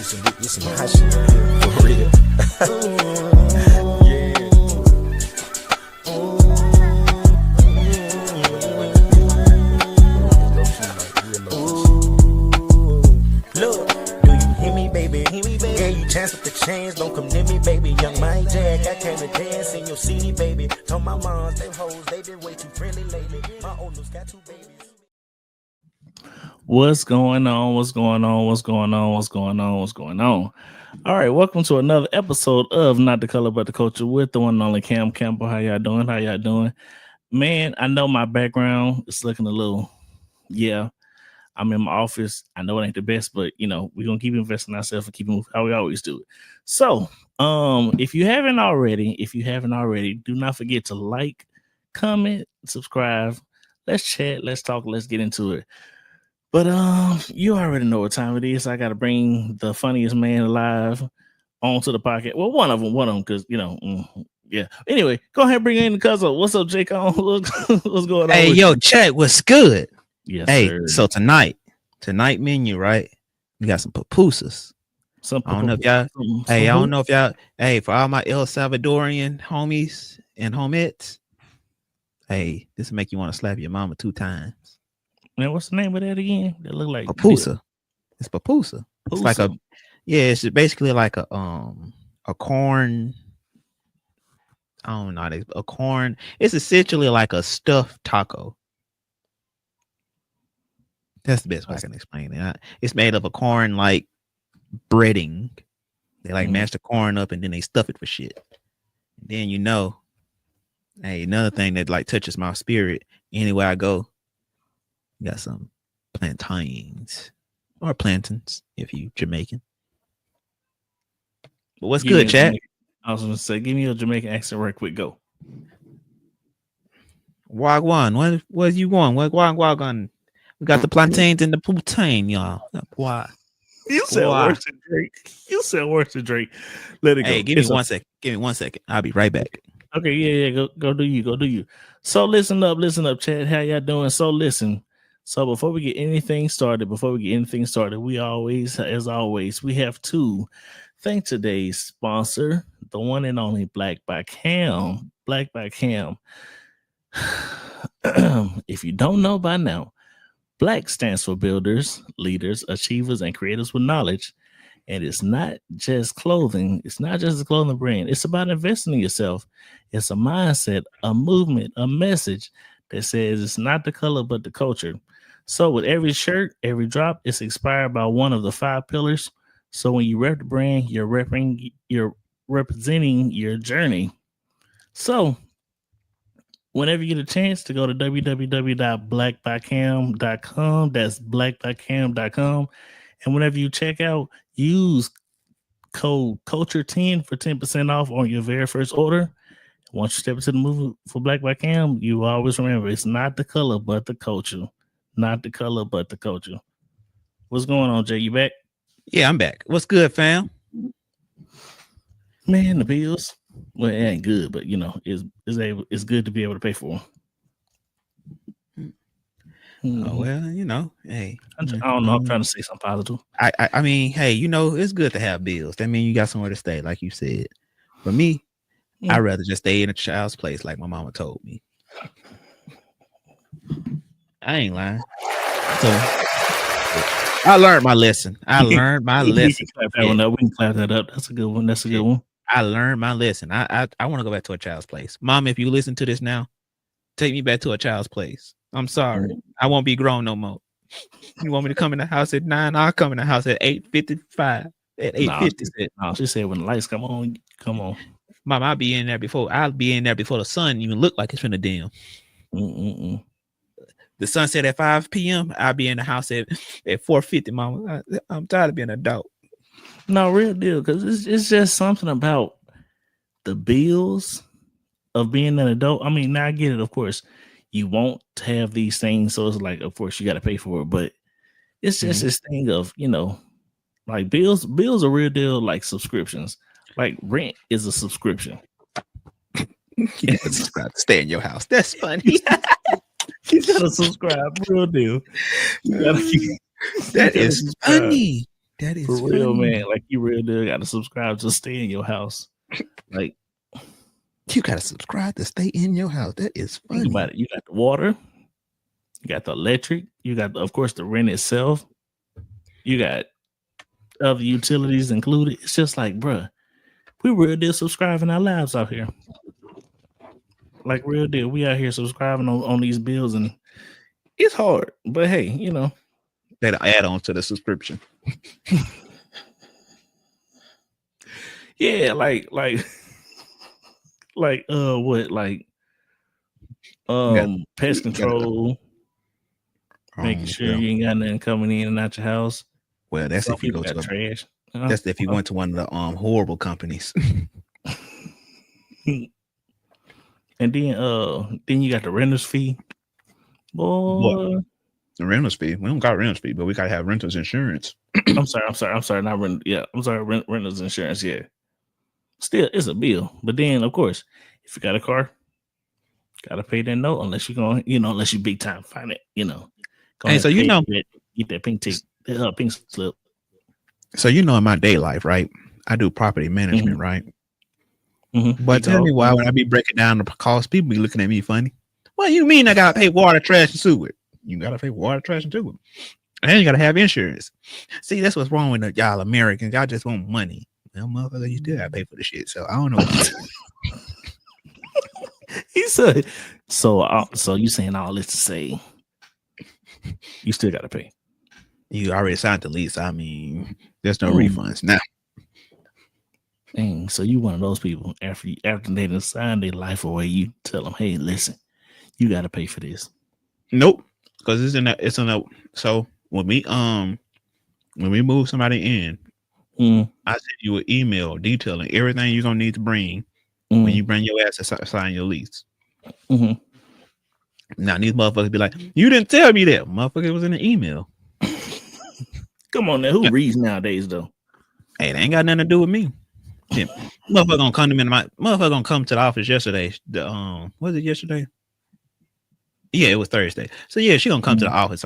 This some hot shit right here, for real. Yeah. Look, do you hear me, baby? Yeah, you chance with the chains, don't come near me, baby. Young Mike Jack, I came to dance in your city, baby. Told my moms, them hoes, they been way too friendly lately. My old news got 2 babies. What's going on? All right, welcome to another episode of Not the Color But the Culture with the one and only Cam Campbell. How y'all doing? Man, I know my background is looking a little, I'm in my office. I know it ain't the best, but we're gonna keep investing in ourselves and keep moving how we always do it. So, if you haven't already, do not forget to like, comment, subscribe. Let's chat, let's talk, let's get into it. But you already know what time it is. I gotta bring the funniest man alive onto the podcast. Well, one of them, because yeah. Anyway, go ahead and bring in the cousin. What's up, Jake? What's going on? Hey, yo, Chet, what's good? Yes, hey, sir. So tonight menu, right? We got some pupusas. I don't know if y'all. I don't know if y'all. Hey, for all my El Salvadorian homies and homettes, hey, this will make you want to slap your mama 2 times. Man, what's the name of that again? That look like pupusa. It's pupusa. It's like it's basically like a corn. I don't know. A corn. It's essentially like a stuffed taco. That's the best way I can explain it. It's made of a corn like breading. They like mash the corn up and then they stuff it for shit. And then hey, another thing that like touches my spirit anywhere I go. Got some plantains or plantains if you Jamaican. But what's good, chat? I was gonna say, give me a Jamaican accent right quick. Go. Wagwan. What you want? Wagwan. We got the plantains and the poutine, y'all. Why? You said worse than Drake. Let it go. Hey, give me 1 second. Give me 1 second. I'll be right back. Okay, yeah. Go do you. So listen up, chat. How y'all doing? So listen. So before we get anything started, we always, as always, we have to thank today's sponsor, the one and only B.L.A.C.K. B.L.A.C.K. If you don't know by now, Black stands for builders, leaders, achievers, and creators with knowledge. And it's not just clothing. It's not just a clothing brand. It's about investing in yourself. It's a mindset, a movement, a message that says it's not the color, but the culture. So with every shirt, every drop, it's inspired by one of the 5 pillars. So when you rep the brand, you're representing your journey. So whenever you get a chance to go to www.blackbycam.com, that's blackbycam.com. And whenever you check out, use code CULTURE10 for 10% off on your very first order. Once you step into the movie for Black by Cam, you always remember it's not the color, but the culture. Not the color, but the culture. What's going on, Jay? You back? Yeah, I'm back. What's good, fam? Man, the bills. Well, it ain't good, but it's good to be able to pay for them. Oh well, hey. I don't know. I'm trying to say something positive. I mean, hey, it's good to have bills. That means you got somewhere to stay, like you said. For me, I'd rather just stay in a child's place, like my mama told me. I ain't lying. So I learned my lesson. We can clap that up. That's a good one. I learned my lesson. I want to go back to a child's place. Mom, if you listen to this now, take me back to a child's place. I'm sorry. I won't be grown no more. You want me to come in the house at 9? I'll come in the house at 8:55. At 8:50. No, she said when the lights come on. Mom, I'll be in there before the sun even look like it's finna dim. The sunset at 5 p.m. I'll be in the house at 4:50. Mama, I'm tired of being an adult. No, real deal, because it's just something about the bills of being an adult. I mean, now I get it. Of course, you won't have these things, so it's like, of course, you got to pay for it. But it's just this thing of like bills. Bills are real deal, like subscriptions. Like rent is a subscription. You gotta subscribe to stay in your house. That's funny. You gotta subscribe, real deal. That is funny. That is For real, funny. man. Like you really do got to subscribe to stay in your house. Like you gotta subscribe to stay in your house. That is funny. think about it. You got the water, you got the electric, you got of course the rent itself, you got other utilities included. It's just like, bruh, we real deal subscribing our lives out here. Like real deal. We out here subscribing on these bills, and it's hard. But hey, you know. That'll add on to the subscription. Yeah, like what? Like pest control, making sure you ain't got nothing coming in and out your house. Well, that's Some if you go people to got trash. that's if you went to one of the horrible companies. And then you got the renter's fee. Boy. What? The renter's fee. We don't got renter's fee, but we gotta have renter's insurance. I'm sorry. Not rent. Yeah, I'm sorry. Renter's insurance. Yeah. Still, it's a bill. But then, of course, if you got a car, gotta pay that note unless you're going, unless you big time find it, Hey, so get that pink tick, pink slip. So in my day life, right? I do property management, right? Mm-hmm. But tell me why when I be breaking down the cost, people be looking at me funny. What you mean I gotta pay water, trash, and sewer? You gotta pay water, trash, and sewer. And you gotta have insurance. See, that's what's wrong with y'all Americans. Y'all just want money. Well, motherfucker, you still gotta pay for the shit. So I don't know. He said, so you saying all this to say you still gotta pay. You already signed the lease. I mean, there's no refunds now. Dang, so you one of those people after they done signed their life away, you tell them, hey, listen, you gotta pay for this. Nope, because it's in a. So when we move somebody in, I send you an email detailing everything you're gonna need to bring when you bring your ass to sign your lease. Now these motherfuckers be like, you didn't tell me that. Motherfucker was in the email. Come on now, who reads nowadays though? Hey, they ain't got nothing to do with me. Yeah. Motherfucker gonna come to me. Motherfucker gonna come to the office yesterday. Was it yesterday? Yeah, it was Thursday. So yeah, she gonna come to the office.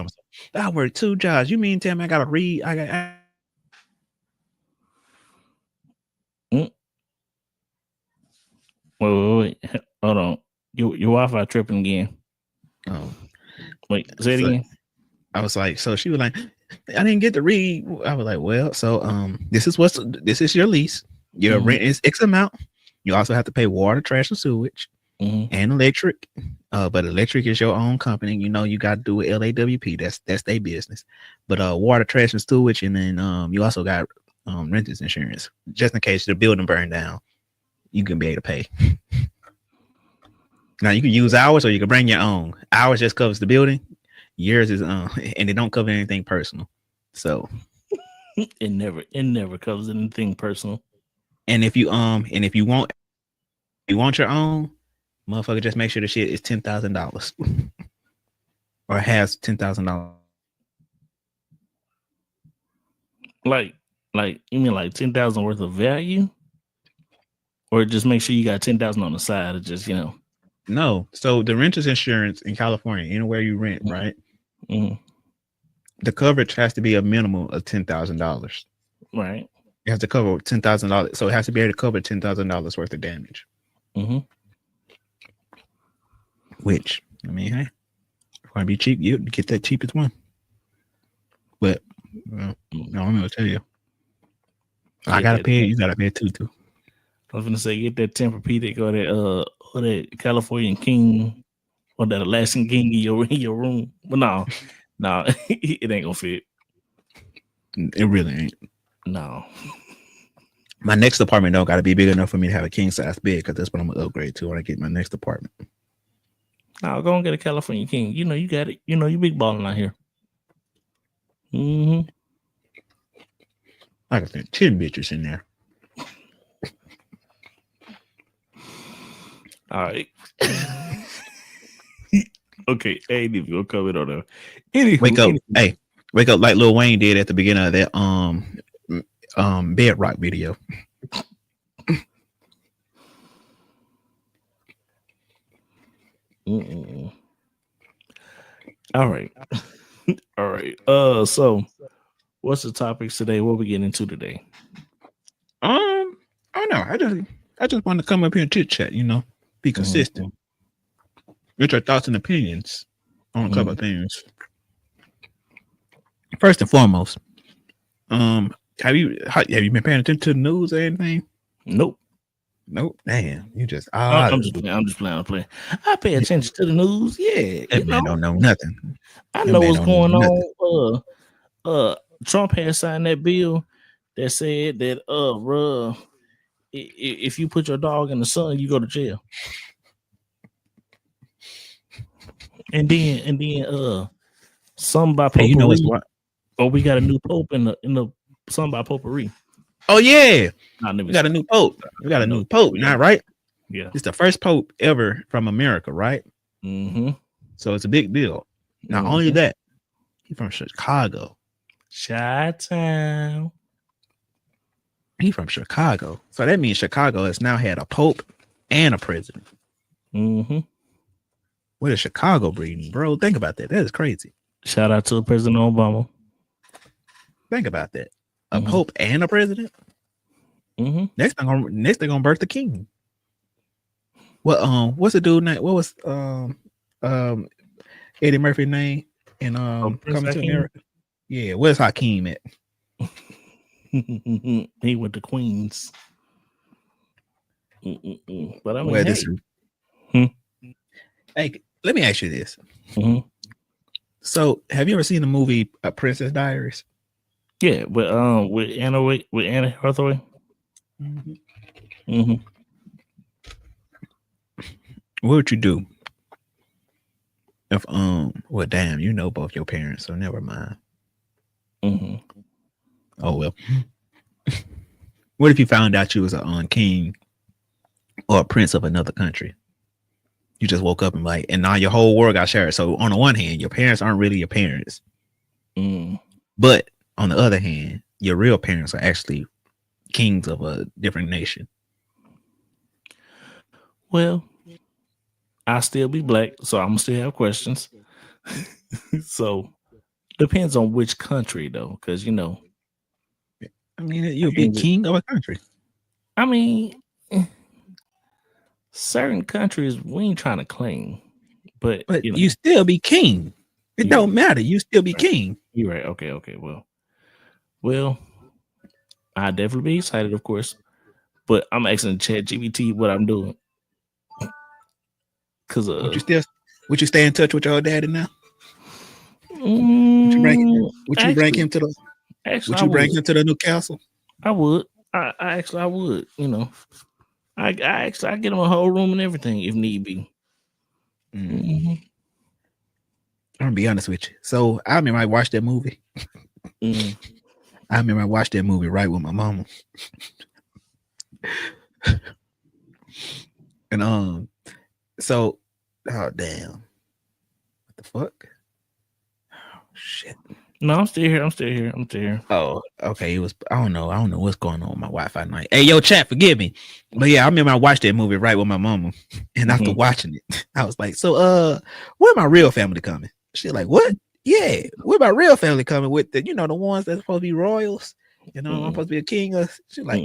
I work 2 jobs. You mean tell me I gotta read? Wait. Hold on. Your Wi-Fi tripping again. Oh. Wait, say it again. I was like, so she was like, I didn't get to read. I was like, well, so this is your lease. Your rent is X amount. You also have to pay water, trash, and sewage, and electric. But electric is your own company. You got to do with LAWP. That's their business. But water, trash, and sewage, and then you also got renters insurance, just in case the building burned down. You can be able to pay. Now you can use ours, or you can bring your own. Ours just covers the building. Yours is and they don't cover anything personal. So it never covers anything personal. And if you want your own, motherfucker, just make sure the shit is $10,000 or has $10,000. Like you mean like 10,000 worth of value, or just make sure you got 10,000 on the side of just No. So the renter's insurance in California, anywhere you rent, right? The coverage has to be a minimum of $10,000. Right. It has to cover $10,000, so it has to be able to cover $10,000 worth of damage. Which, I mean, hey, if you want to be cheap, you get that cheapest one. But no, I'm gonna tell you, I gotta pay. You gotta pay too. I was gonna say, get that Tempur-Pedic or that California King or that Alaskan King in your room. But no, it ain't gonna fit. It really ain't. No. My next apartment don't got to be big enough for me to have a king size bed, because that's what I'm gonna upgrade to when I get my next apartment. No, go and get a California King. You got it. You big balling out here. I got 10 bitches in there. All right. Okay. Hey, if you'll comment on that. Anywho, wake up like Lil Wayne did at the beginning of that Bedrock video. All right. So What's the topics today? What we getting into today? I don't know. I just want to come up here and chit chat. Be consistent. Get your thoughts and opinions on a couple of things. First and foremost, have you been paying attention to the news or anything? Nope. Damn, you just I'm just playing. I pay attention to the news. Yeah, that man don't know nothing. I know what's going on. Trump had signed that bill that said that if you put your dog in the sun, you go to jail. And then some by potpourri. Hey, you know what? Oh, we got a new pope in the some by potpourri. Oh yeah, we got a new pope. We got a new pope now, right? Yeah, it's the first pope ever from America, right? Mm-hmm. So it's a big deal. Not only that, he's from Chicago. Chi-town. He's from Chicago, so that means Chicago has now had a pope and a president. Mm-hmm. What is Chicago breeding, bro? Think about that. That is crazy. Shout out to President Obama. Think about that. A pope and a president. Mm-hmm. Next they're gonna birth the king. What's the dude name? What was Eddie Murphy's name in Coming to America? Yeah, where's Hakeem at? He went to Queens. But I mean, hey, let me ask you this. Mm-hmm. So, have you ever seen the movie Princess Diaries? Yeah, with Anna Hathaway. Mm-hmm. What would you do if well, damn, you know both your parents, so never mind. Mm-hmm. Oh well. What if you found out you was a king or a prince of another country? You just woke up and and now your whole world got shared. So on the one hand, your parents aren't really your parents, but on the other hand, your real parents are actually kings of a different nation. Well, I still be black, so I'm gonna still have questions. So depends on which country, though, because I mean, you'll be king of a country. I mean, certain countries we ain't trying to claim, but you still be king. It don't matter. You still be king. You're right. Okay. Well, I definitely be excited, of course, but I'm asking ChatGPT what I'm doing. Cause would you stay in touch with your daddy now? Would you bring him to the new castle? I would. I would. I get him a whole room and everything if need be. I'm gonna be honest with you. So I remember I watched that movie. I remember I watched that movie right with my mama. And so oh damn. What the fuck? Oh shit. No, I'm still here. Oh, okay. I don't know what's going on with my Wi-Fi night. Hey, yo, chat, forgive me. But yeah, I remember I watched that movie right with my mama. And after watching it, I was like, so where my real family coming? She's like, what? Yeah, where my real family coming with the ones that's supposed to be royals? I'm supposed to be a king. She's like,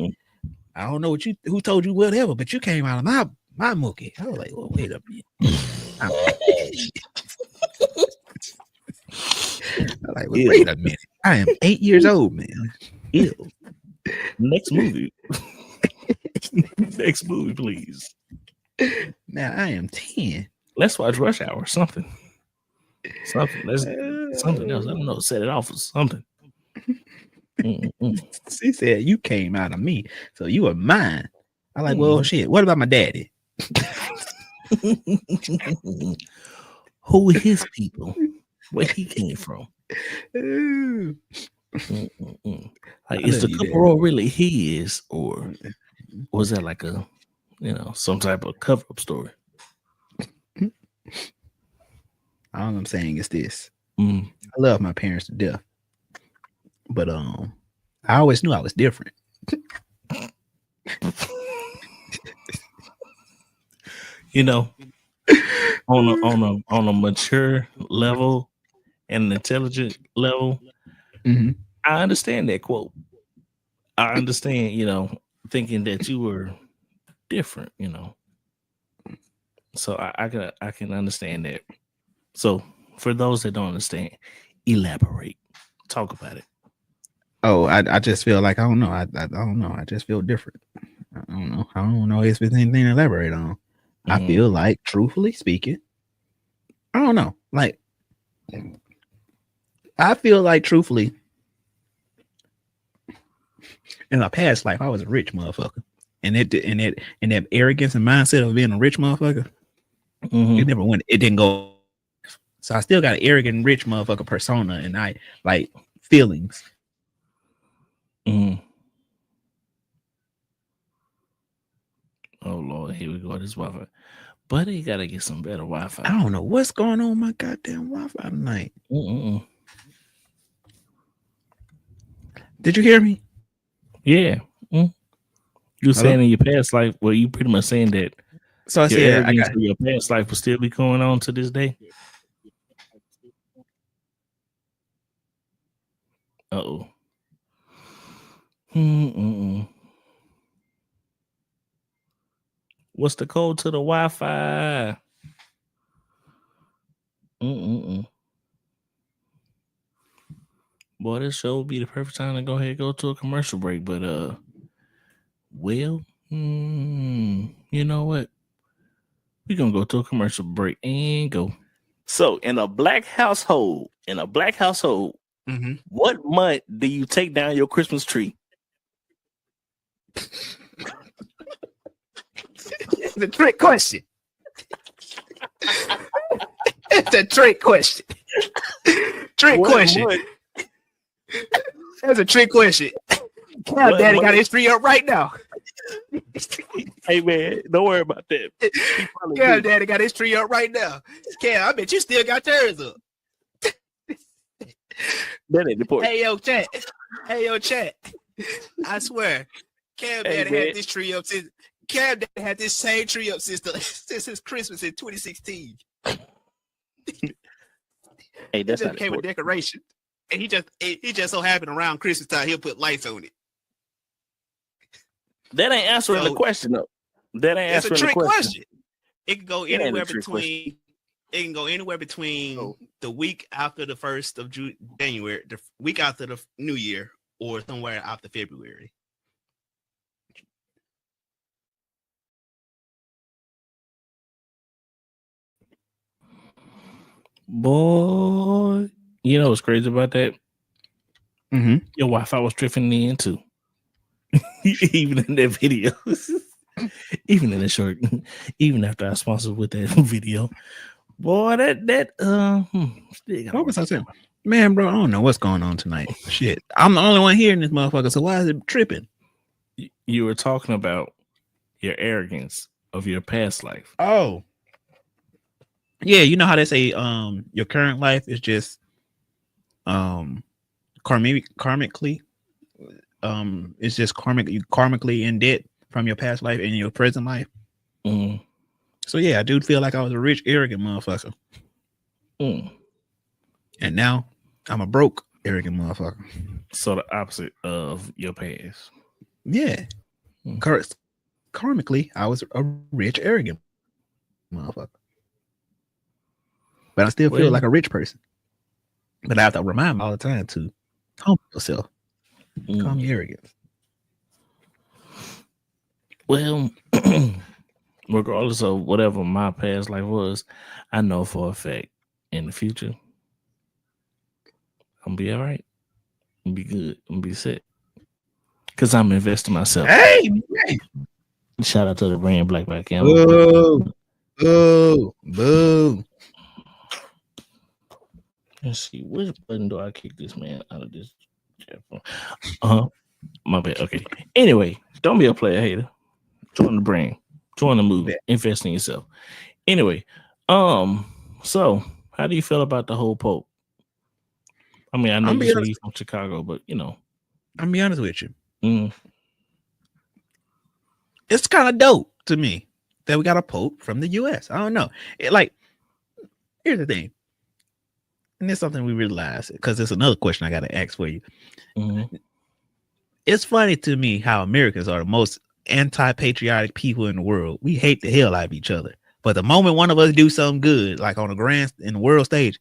I don't know who told you whatever, but you came out of my mookie. I was like, well, wait a minute. I'm like, well, wait a minute. I am 8 years old, man. Ew. Next movie. Next movie, please. Now I am 10. Let's watch Rush Hour. Something. Let's something else. I don't know. Set it off or something. She said you came out of me, so you are mine. I'm like, well, shit. What about my daddy? Who are his people? Where he came from? Like, is the couple really his, or was that like a, some type of cover-up story? All I'm saying is this: I love my parents to death, but I always knew I was different. On a mature level and an intelligent level, I I understand that quote. I understand, thinking that you were different, So I can understand that. So for those that don't understand, elaborate. Talk about it. Oh, I just feel like I don't know. I don't know. I just feel different. I don't know. I don't know if there's anything to elaborate on. I feel like, truthfully speaking, I don't know. Like, I feel like, truthfully, in my past life, I was a rich motherfucker, and that arrogance and mindset of being a rich motherfucker, it never went. It didn't go. So I still got an arrogant rich motherfucker persona, and I like feelings. Oh Lord, here we go. This Wi-Fi, buddy, you gotta get some better Wi-Fi. I don't know what's going on with my goddamn Wi-Fi tonight. Did you hear me? Yeah. You saying in your past life, well, you pretty much saying that. So I your said, arrogance of your past life will still be going on to this day. Uh-oh. What's the code to the Wi-Fi? Boy, this show would be the perfect time to go ahead and go to a commercial break. But well, you know what? We're gonna go to a commercial break and go. So in a black household, what month do you take down your Christmas tree? It's a trick question. It's a trick question. That's a trick question. Cam Daddy got his tree up right now. Hey man, don't worry about that. Cam Daddy got his tree up right now. Cam, I bet you still got yours up. That ain't important. Hey yo, chat. I swear, Cam Daddy had this tree up since. Cam Daddy had this same tree up since his Christmas in 2016. Hey, that's just became a decoration, and he just so happened around Christmas time he'll put lights on it. That ain't answering the question though. That ain't answering the question. It's a trick question. It can go anywhere between. It can go anywhere between the week after the 1st of January, the week after the New Year, or somewhere after February. Boy, you know what's crazy about that? Your Wi-Fi was drifting in too. Even in that video. Even in the short. Even after I sponsored with that video. Boy, what was I saying? Man, bro, I don't know what's going on tonight. Shit. I'm the only one hearing this motherfucker, so why is it tripping? You were talking about your arrogance of your past life. Oh. Yeah, you know how they say your current life is just karmically it's just karmically in debt from your past life and your present life. So yeah, I do feel like I was a rich, arrogant motherfucker. And now I'm a broke, arrogant motherfucker. So the opposite of your past. Yeah. Karmically, I was a rich, arrogant motherfucker. But I still feel like a rich person. But I have to remind me all the time to calm yourself. Calm your arrogance. Well, regardless of whatever my past life was, I know for a fact in the future, I'm gonna be all right. I'm gonna be good. I'm gonna be set. Because I'm investing myself. Hey! Shout out to the brand Black Card. Boo. Let's see, which button do I kick this man out of this chat phone? My bad. Okay. Anyway, don't be a player hater. Join the brand. Join the movement. Invest in yourself. Anyway, so how do you feel about the whole Pope? I mean, I know you're from Chicago, but I'm gonna be honest with you. It's kind of dope to me that we got a Pope from the US. I don't know. Here's the thing. and it's something we realize because it's another question I got to ask for you. Mm-hmm. It's funny to me how Americans are the most anti-patriotic people in the world. We hate the hell out of each other. But the moment one of us do something good, like on the world stage,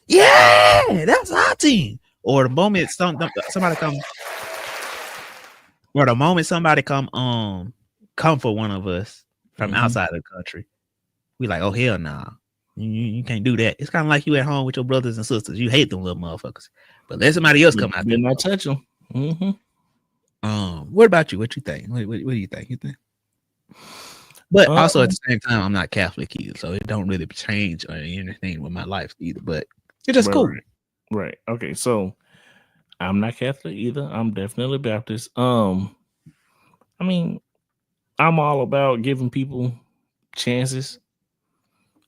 yeah, that's our team. Or the moment somebody come, or the moment somebody come for one of us from outside of the country, we like, oh hell nah. You can't do that. It's kind of like you at home with your brothers and sisters. You hate them little motherfuckers. But let somebody else come out there. Not touch them. Mm-hmm. What about you? What you think? What do you think? But also at the same time, I'm not Catholic either, so it don't really change or anything with my life either. But it's just cool. Right. Okay. So I'm not Catholic either. I'm definitely Baptist. I mean, I'm all about giving people chances.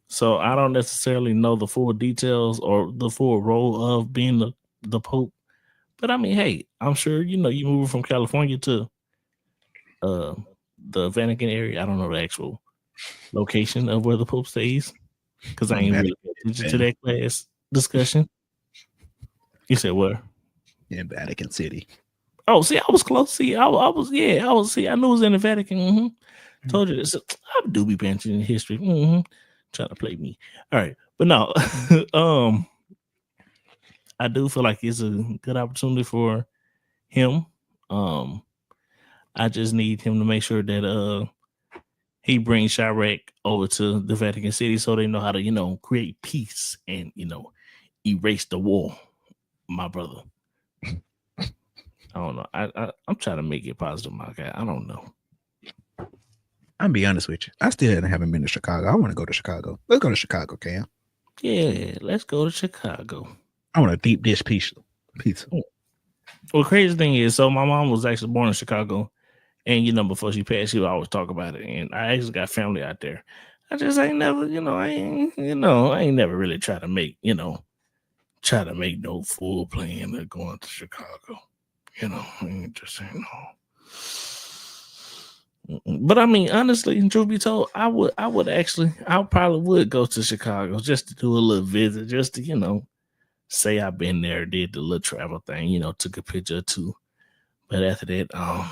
So I don't necessarily know the full details or the full role of being the Pope. But I mean, hey, I'm sure you move from California to the Vatican area. I don't know the actual location of where the Pope stays because I ain't really paying attention to that class discussion. You said where? In Vatican City. Oh, see, I was close. See, I was. See, I knew it was in the Vatican. Mm-hmm. Told you this. I do be paying attention to history. Mm-hmm. Trying to play me. All right, but no. I do feel like it's a good opportunity for him. I just need him to make sure that he brings Chirac over to the Vatican City so they know how to create peace and erase the war. My brother. I don't know. I'm trying to make it positive, my guy. I don't know. I'll be honest with you. I still haven't been to Chicago. I want to go to Chicago. Let's go to Chicago, Cam. Yeah, let's go to Chicago. I want a deep dish pizza. Well, crazy thing is, so my mom was actually born in Chicago, and before she passed, she would always talk about it. And I actually got family out there. I just ain't never, I ain't never really tried to make, no full plan of going to Chicago. Just saying no. But I mean, honestly, truth be told, I probably would go to Chicago just to do a little visit, just to, say I've been there, did the little travel thing, took a picture or two. But after that, yeah,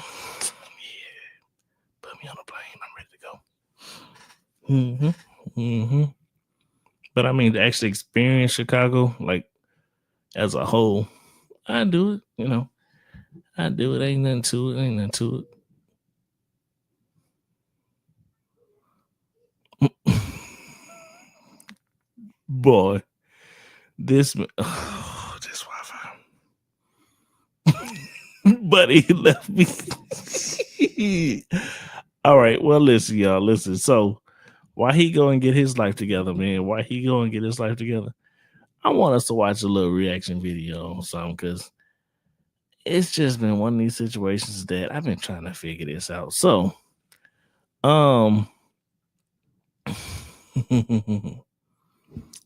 put me on a plane. I'm ready to go. But I mean, to actually experience Chicago, like as a whole, I do it. I do it. Ain't nothing to it. Boy, this Wi-Fi. Buddy left me. All right. Well, listen, y'all. Listen. So, why he go and get his life together, man? Why he go and get his life together? I want us to watch a little reaction video or something because it's just been one of these situations that I've been trying to figure this out. So,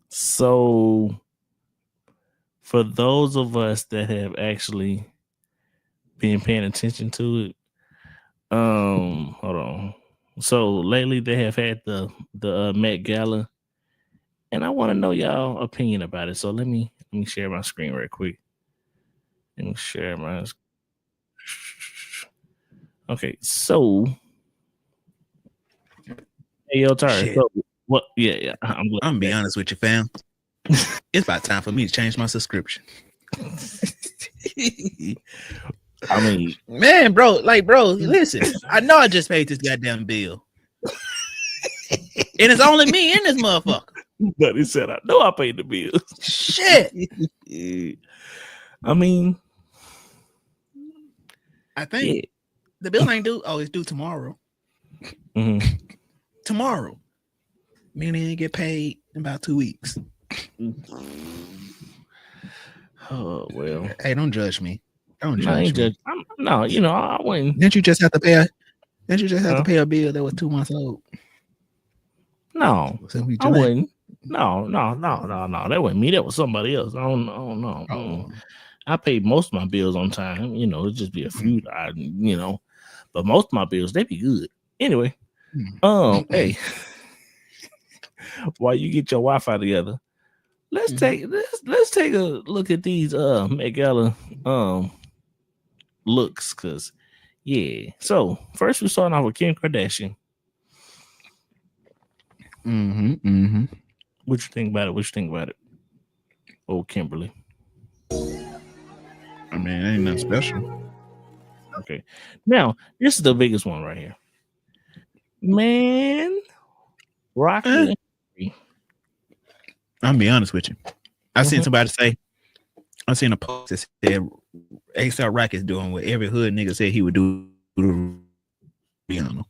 so for those of us that have actually been paying attention to it, hold on. So lately they have had the Met Gala, and I want to know y'all opinion about it. So let me share my screen right quick. Let me share my. Okay, so hey, yo, Tara. So, what? Yeah. I'm gonna be honest with you, fam. It's about time for me to change my subscription. I mean, man, bro, listen. I know I just paid this goddamn bill, and it's only me in this motherfucker. But he said, "I know I paid the bill." Shit. I mean, I think the bill ain't due. Oh, it's due tomorrow. Mm-hmm. Tomorrow, meaning it get paid in about 2 weeks. Oh well. Hey, don't judge me. Don't judge I ain't me. No, I wouldn't. Didn't you just have to pay? Didn't you just have to pay a bill that was 2 months old? No, I wouldn't. No. That wasn't me. That was somebody else. I don't know. Oh. I paid most of my bills on time. It'd just be a few. But most of my bills they be good. Anyway, hey, while you get your Wi-Fi together, let's take a look at these Met Gala looks, cause yeah. So first we're starting off with Kim Kardashian. What you think about it? Oh, Kimberly. I mean, ain't nothing special. Okay. Now, this is the biggest one right here. Man, Rocky. I'm be honest with you. I seen somebody say, I seen a post that said A$AP Rocky is doing what every hood nigga said he would do to Rihanna.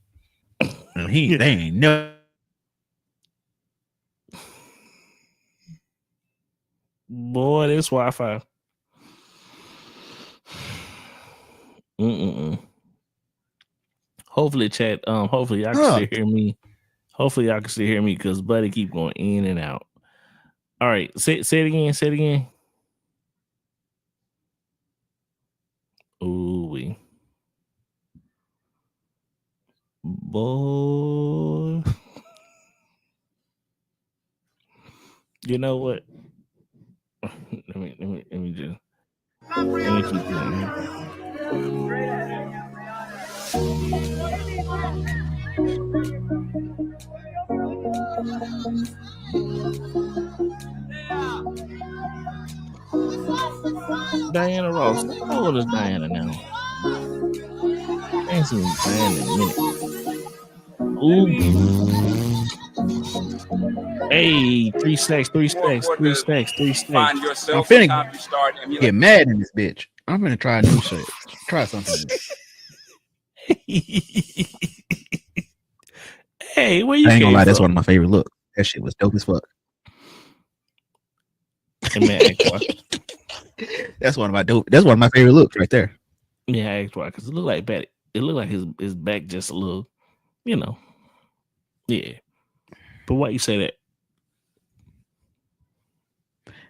They ain't no. Boy, this Wi-Fi. Hopefully, chat. Hopefully y'all can still hear me. Hopefully y'all can still hear me because Buddy keep going in and out. All right, say it again. Say it again. Ooh wee. Boy. You know what? Let me just keep going. Diana Ross. How old is Diana now? I ain't seen Diana in a minute. Ooh. Hey, 3 stacks. I'm finna get mad in this bitch. I'm finna try a new shit. Try something. Hey, where you? I ain't gonna lie, that's one of my favorite looks. That shit was dope as fuck. That's one of my favorite looks right there. Yeah, I asked why, because it looked like back. It looked like his back just a little, Yeah. But why you say that?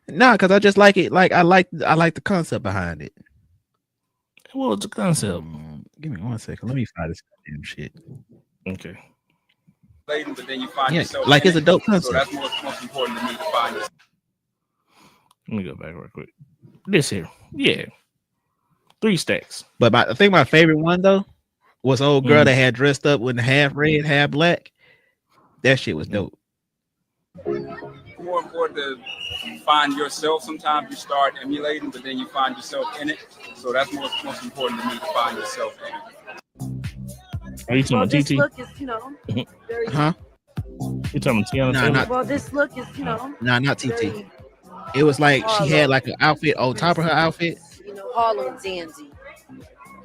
Nah, because I just like it. Like I like the concept behind it. What was the concept? Give me 1 second. Let me find this damn shit. Okay. But then you find yourself like it's a dope concept. So that's most important to me to find yourself. Let me go back real quick. This here. Yeah. 3 stacks. But I think my favorite one though was old girl that had dressed up with half red, half black. That shit was dope. More important to find yourself. Sometimes you start emulating, but then you find yourself in it. So that's most important to me to find yourself in it. Are you talking about TT? Look is, very, huh? You talking Tiana Taylor? Well, this look is, not TT. It was like she had like an outfit on top of her outfit. Harlem Dandy,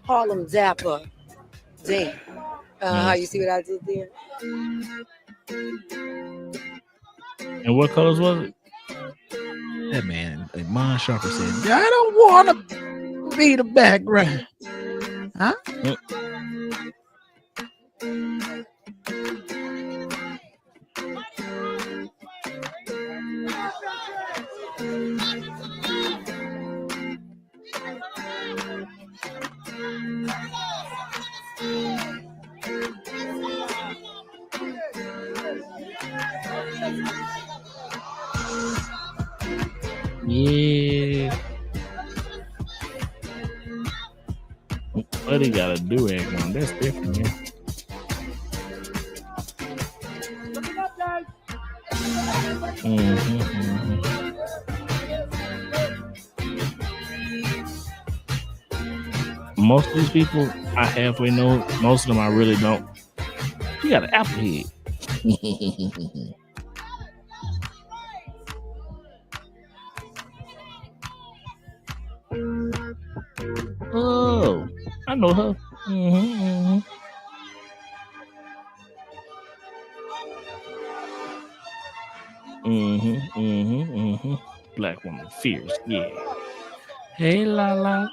Harlem Dapper, damn. How you see what I did there? And what colors was it? That man, Mon Sharper said, "I don't want to be the background." Huh? Yeah. But he got a do-rag on. That's different, man. Most of these people I halfway know. Most of them I really don't. You got an apple head. Oh, I know her. Black woman, fierce, yeah. Hey, la la.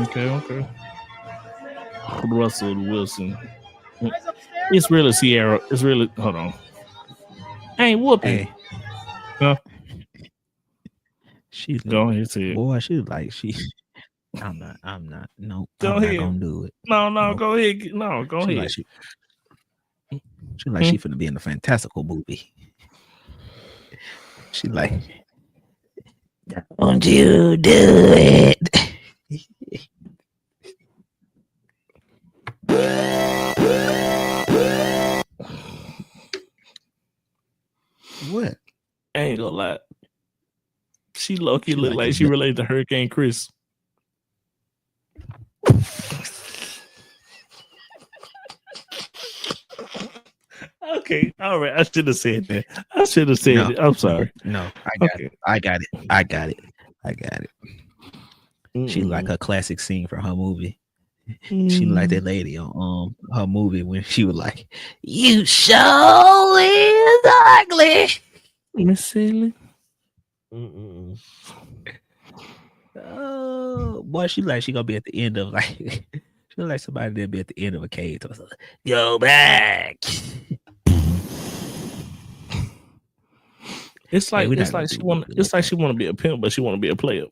Okay. Russell Wilson. It's really Sierra. It's really. Hold on. I ain't whooping. Hey. Huh? She Go ahead, say it. boy, she like she. I'm not. No, Go I'm ahead. not gonna do it. No, Nope. go ahead. No, go She ahead. like she like she finna be in a fantastical movie. She like, don't you do it? What? I ain't gonna lie. She low-key She look like like the she nut- related to Hurricane Chris. Okay, all right. I should have said that. I should have said No, it. I'm sorry. No, Okay. I got it. She like a classic scene from her movie. She like that lady on her movie when she was like, "You sure is ugly." Miss Silly. Oh boy, she like she gonna be at the end of like she look like somebody that'll be at the end of a cave. Go back. It's like we not it's gonna like do she want it it's like that. she want to be a pimp, but she want to be a player.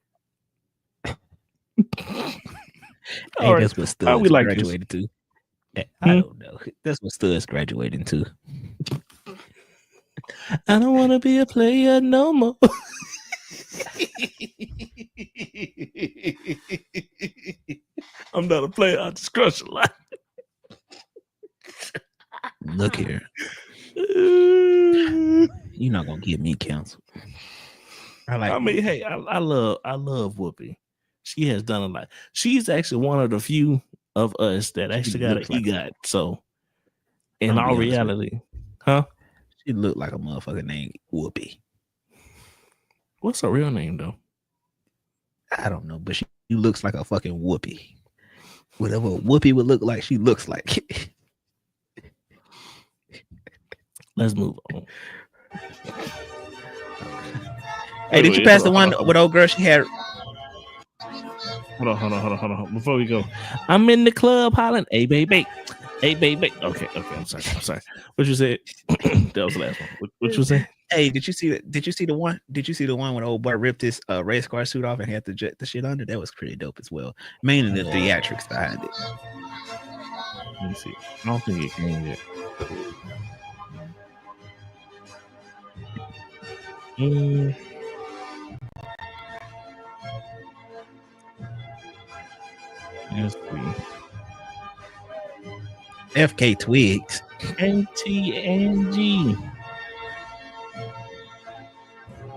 Hey, that's what How we Studs like this? graduated to. I don't know. That's what Studs graduating to. I don't want to be a player no more. I'm not a player. I just crush a lot. Look here. You're not gonna get me canceled. I mean, hey, I love Whoopi. She has done a lot. She's actually one of the few of us that actually got an EGOT. So, in all reality, huh? She looked like a motherfucker named Whoopi. What's her real name though? I don't know, but she looks like a fucking Whoopi. Whatever Whoopi would look like, she looks like. Let's move on. Hey, did you pass the one with old girl she had? Hold on. Before we go, I'm in the club hollering, "Hey, baby. Hey, baby." Okay. I'm sorry. What you said? That was the last one. What you say? Hey, did you see the one? Did you see the one when old boy ripped his race car suit off and had the shit under? That was pretty dope as well. Mainly the theatrics behind it. Let me see. I don't think it came yet. Let's see. FK Twigs. NTNG.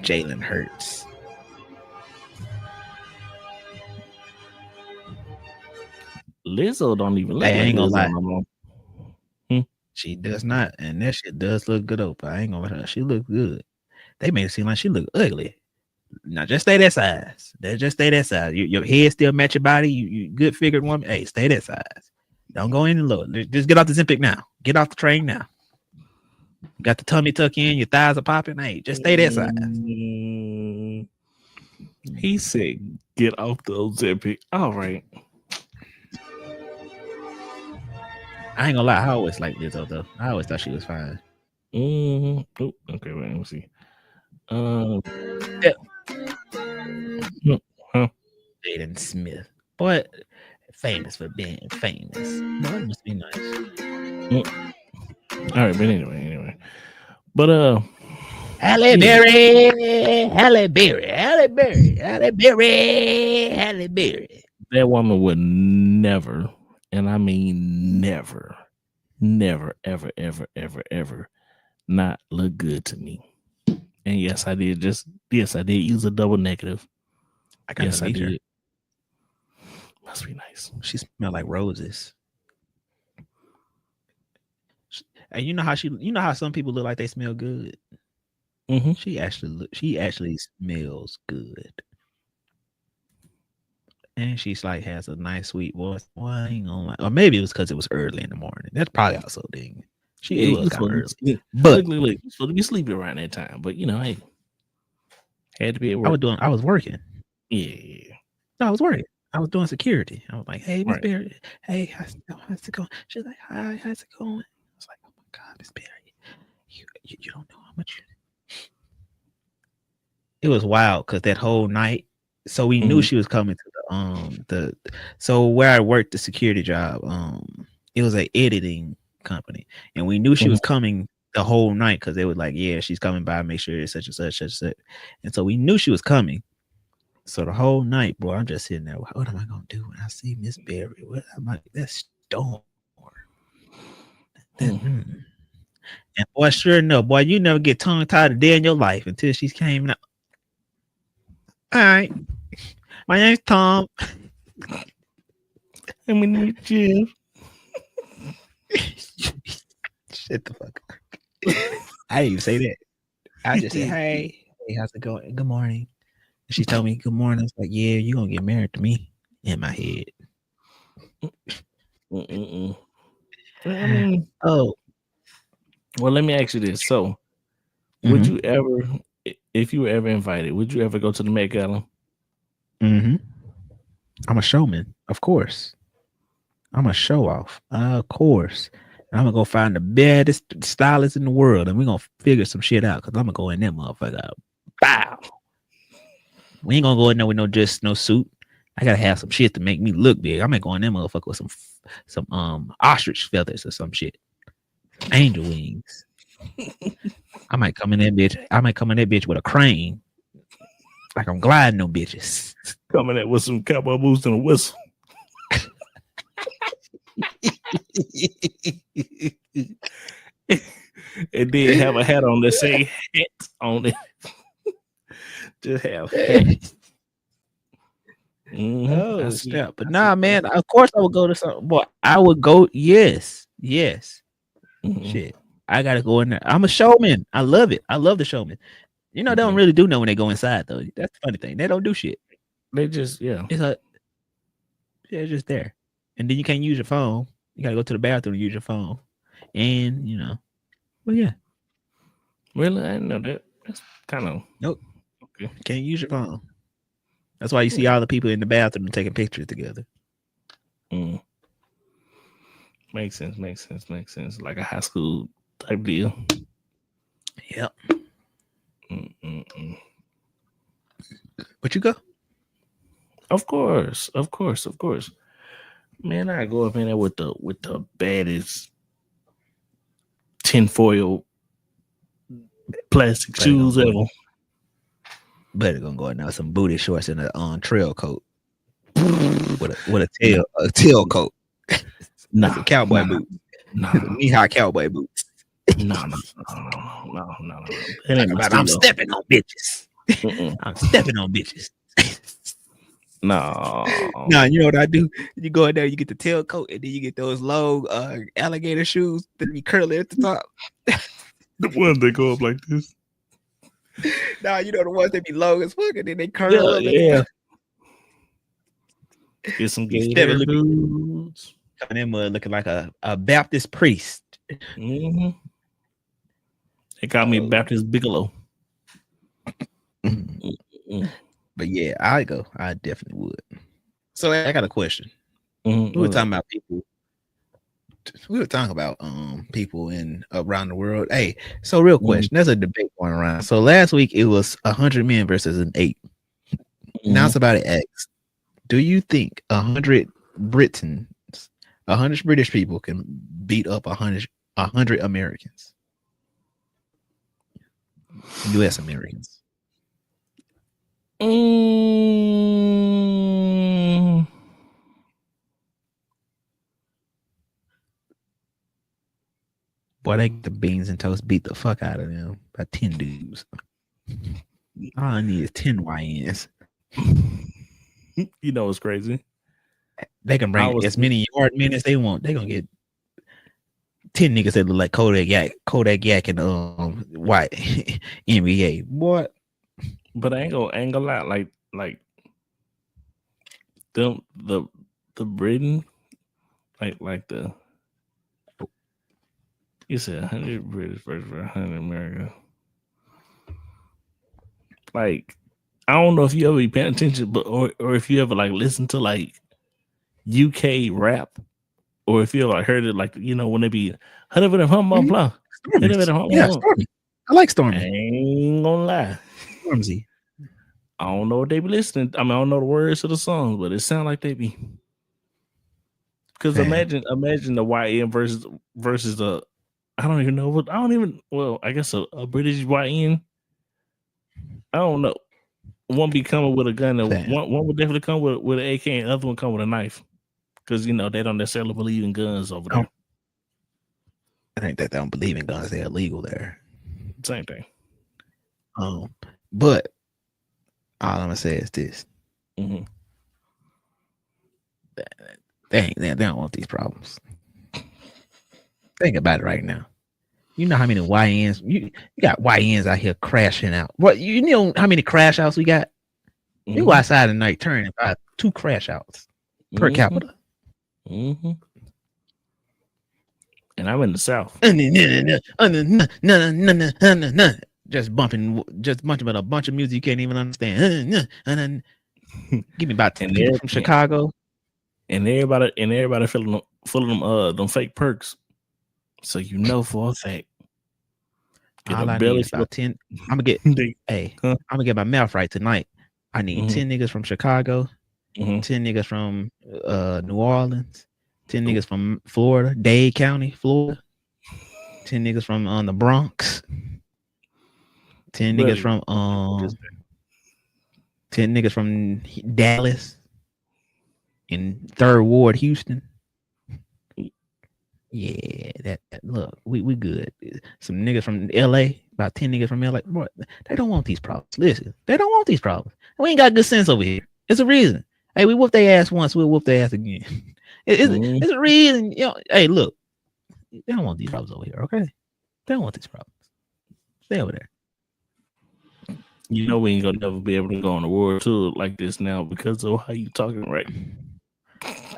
Jalen Hurts. Lizzo don't even look I ain't gonna lie. no more. She does not, and that shit does look good. I ain't gonna lie. She look good. They made it seem like she look ugly. Now just stay that size. Just stay that size. Your head still match your body. You good figured woman. Hey, stay that size. Don't go any lower. Just get off the Zempic now. Get off the train now. You got the tummy tuck in. Your thighs are popping. Hey, just stay that size. He said, "Get off the Ozempic." All right. I ain't gonna lie. I always liked Lizzo though. I always thought she was fine. Oh, okay. Wait, let me see. Jaden Smith, but famous for being famous. Boy, it must be nice. All right, but anyway. But Halle Berry. That woman would never, and I mean never, ever not look good to me. And yes, I did use a double negative. I did. Her. Must be nice. She smelled like roses. And you know how some people look like they smell good. Mm-hmm. She actually smells good. And she's like has a nice sweet voice. Well, I ain't gonna lie. Or maybe it was because it was early in the morning. That's probably also ding. It was kind of early. But look, you're supposed to be sleeping around that time. But hey, had to be at work. I was working. Yeah. No, I was working. I was doing security. I was like, "Hey, Miss Right. Berry. Hey, how's it going?" She's like, "Hi, how's it going?" I was like, "Oh my God, Miss Berry, you don't know how much it was wild because that whole night. So we knew she was coming to the so where I worked the security job. It was an editing company, and we knew she was coming the whole night because they were like, yeah, she's coming by. Make sure it's such and such, such and such. And so we knew she was coming. So the whole night, bro, I'm just sitting there. What am I gonna do when I see Miss Berry? What am I? That's Storm. And boy, sure enough, boy, you never get tongue tied a day in your life until she came out. All right, my name's Tom. I'm gonna meet you. Shut the fuck up. I didn't even say that. I just said, hey, how's it going? Good morning. And she told me good morning. I was like, yeah, you're gonna get married to me in my head. I mean, oh. Well, let me ask you this. So, would you ever, if you were ever invited, would you ever go to the Met Gala? I'm a showman, of course. I'm a show off, of course. I'm gonna go find the baddest stylist in the world, and we're gonna figure some shit out. Cause I'm gonna go in that motherfucker. Bow. We ain't gonna go in there with no suit. I gotta have some shit to make me look big. I'm gonna go in that motherfucker with some ostrich feathers or some shit, angel wings. I might come in that bitch with a crane, like I'm gliding them bitches. Coming in with some cowboy boots and a whistle. And then have a hat on that say hat on it. Just have hat. Oh, snap. But nah, man, of course I would go to something. Boy, I would go. Yes. Shit. I gotta go in there. I'm a showman. I love it. I love the showman. You know, they don't really do nothing when they go inside, though. That's the funny thing. They don't do shit. They just, it's just there. And then you can't use your phone. You gotta go to the bathroom and use your phone. And, you know, well, yeah. Really? I didn't know that. That's kind of. Nope. Okay. Can't use your phone. That's why you see all the people in the bathroom taking pictures together. Makes sense. Like a high school type deal. Yep. But you go? Of course. Man, I go up in there with the baddest tinfoil plastic shoes ever. Better gonna go in there with some booty shorts and a trail coat with a tail coat. Some cowboy boots. Knee-high cowboy boots. No. I'm stepping on bitches. I'm stepping on bitches. No, you know what I do? You go in there, you get the tail coat, and then you get those long alligator shoes that be curly at the top. The ones that go up like this. Nah, you know the ones that be long as fuck, and then they curl up. Yeah. Get some gator boots. Coming in mud looking like a Baptist priest. They call me Baptist Bigelow. But yeah, I definitely would. So I got a question. We were talking about people. We were talking about people in around the world. Hey, so real question. There's a debate going around. So last week it was 100 men versus an 8. Now somebody asked, do you think 100 British people can beat up 100 Americans? US Americans. Boy, they get the beans and toast beat the fuck out of them by 10 dudes. All I need is 10 YNs. You know what's crazy? They can bring as many yard men as they want. They gonna get 10 niggas that look like Kodak Yak and white NBA. What? But I ain't gonna lie, like them the Britain, like the you said 100 British versus 100 America. Like, I don't know if you ever be paying attention, but or if you ever like listen to like UK rap, or if you ever like heard it, like, you know, when they be Stormy. Yeah, Stormy. I like Stormy. I ain't gonna lie. Stormzy. I don't know what they be listening. I mean, I don't know the words of the songs, but it sounds like they be. Because imagine the YN versus the. I don't even know what. I don't even. Well, I guess a British YN. I don't know. One be coming with a gun, and one would definitely come with an AK, and the other one come with a knife. Because they don't necessarily believe in guns over there. I think that they don't believe in guns; they're illegal there. Same thing. But all I'm gonna say is this: mm-hmm. they don't want these problems. Think about it right now. You know how many YNs you got YNs out here crashing out. What you know how many crash outs we got? Mm-hmm. You go outside at night, turn about 2 crash outs per capita. Mm-hmm. And I'm in the South. Just bunching with a bunch of music you can't even understand. Give me about 10 people from Chicago. And everybody full of them fake perks. So you know for a fact. All I need is about 10. I'm gonna get I'm gonna get my mouth right tonight. I need 10 niggas from Chicago, 10 niggas from New Orleans, 10 niggas from Florida, Dade County, Florida, 10 niggas from the Bronx, 10 niggas from 10 niggas from Dallas in 3rd Ward, Houston. Yeah, that look, we good. Some niggas from L.A., about 10 niggas from L.A. Boy, they don't want these problems. Listen, they don't want these problems. We ain't got good sense over here. It's a reason. Hey, we whoop their ass once, we'll whoop their ass again. It's a reason. Hey, look, they don't want these problems over here, okay? They don't want these problems. Stay over there. We ain't gonna never be able to go on a world tour like this now because of how you talking right.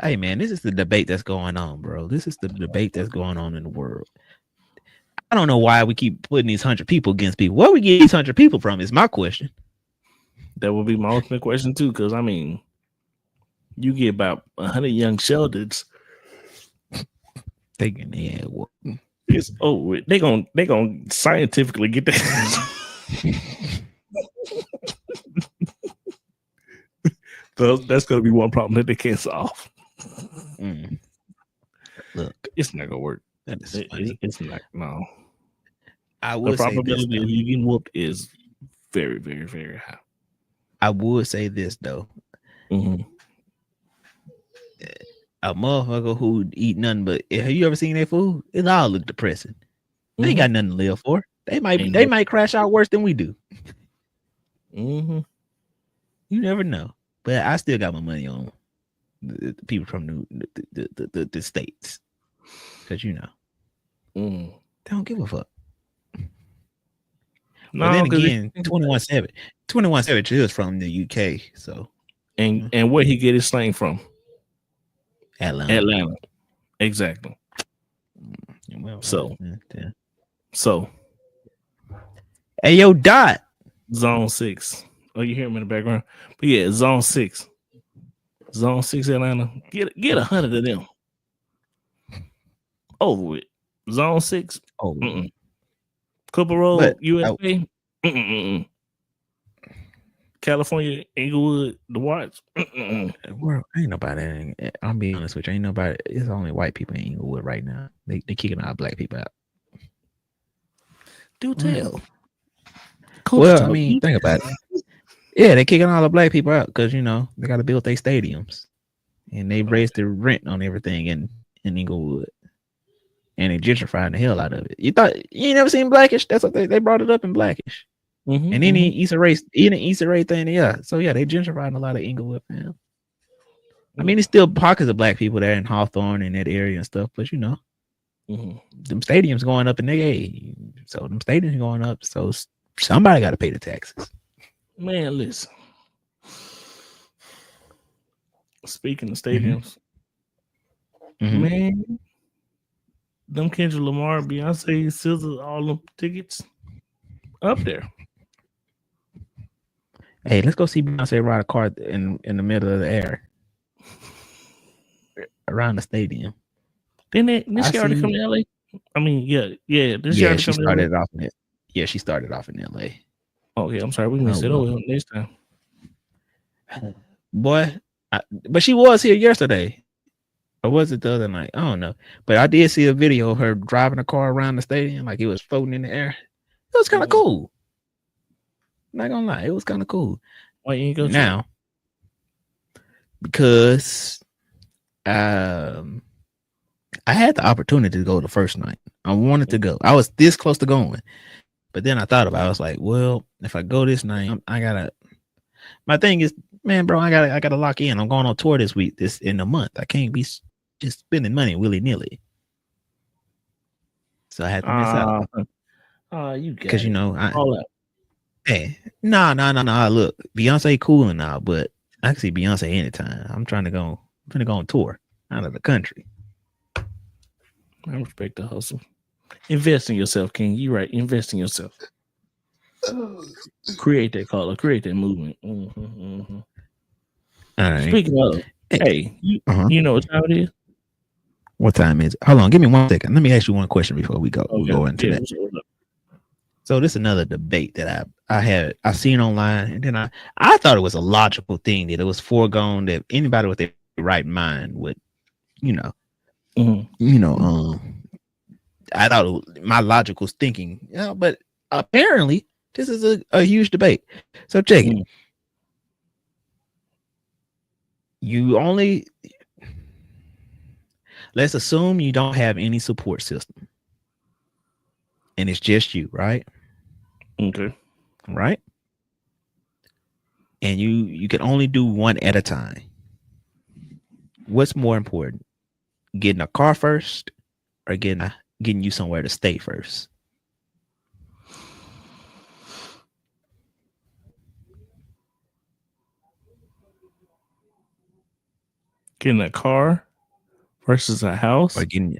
Hey man, this is the debate that's going on, bro. This is the debate that's going on in the world. I don't know why we keep putting these 100 people against people. Where we get these 100 people from is my question. That would be my ultimate question too, because I mean, you get about 100 young sheldons. They gonna they gonna scientifically get that. So that's gonna be one problem that they can't solve. Look, it's not gonna work. That is funny. It's not. No. I would the probability of you getting whooped is very, very, very high. I would say this though. A motherfucker who eat nothing but, have you ever seen their food? It all look depressing. They ain't got nothing to live for. They might crash out worse than we do. You never know. But I still got my money on the people from the states, because they don't give a fuck. No, but then again, 21 Savage is from the UK, so and where he get his slang from? Atlanta, exactly. Well, so, hey yo, Dot, Zone 6. Oh, you hear him in the background? But yeah, Zone 6. Zone 6 Atlanta. Get 100 of them. Over with. Zone 6. Cooper Road, USA. California, Inglewood, The Watts. Well, ain't nobody. I'm being honest with you. Ain't nobody. It's only white people in Inglewood right now. They kicking our black people out. Do tell. Well, I mean, think about it. Yeah, they kicking all the black people out because they got to build their stadiums, and they raised the rent on everything in Inglewood, and they gentrifying the hell out of it. You ain't never seen Blackish? That's what they brought it up in Blackish, and any Issa Rae thing, yeah. So yeah, they gentrifying a lot of Inglewood, man. I mean, it's still pockets of black people there in Hawthorne and that area and stuff, but them stadiums going up in so them stadiums going up, so somebody got to pay the taxes. Man, listen. Speaking of stadiums, man, them Kendrick Lamar, Beyonce, SZA, all them tickets up there. Hey, let's go see Beyonce ride a car in the middle of the air around the stadium. Didn't she already come to LA? I mean, yeah. She started off in LA. Oh yeah, I'm sorry, we missed it over next time. Boy, but she was here yesterday. Or was it the other night? I don't know. But I did see a video of her driving a car around the stadium like it was floating in the air. It was kind of cool. Not gonna lie, it was kind of cool. Why you ain't go now? Because I had the opportunity to go the first night. I wanted to go. I was this close to going. But then I thought about it. I was like, well, if I go this night, I gotta. My thing is, man, bro, I gotta lock in. I'm going on tour this week, this in a month. I can't be just spending money willy nilly. So I had to miss out. You because hey, no. Look, Beyonce cool and all, but I can see Beyonce anytime. I'm trying to go on tour out of the country. I respect the hustle. Invest in yourself, King. You right. Invest in yourself. Create that color. Create that movement. Mm-hmm. All right. Speaking of, hey, you know what time it is? What time is it? Hold on, give me 1 second. Let me ask you one question before we go. We go into that. So this is another debate that I seen online, and then I thought it was a logical thing that it was foregone that anybody with their right mind would, I thought my logical thinking, but apparently this is a huge debate. So check it. Let's assume you don't have any support system and it's just you, right? Okay. Right. And you can only do one at a time. What's more important? Getting a car first or getting you somewhere to stay first? Getting a car versus a house, or getting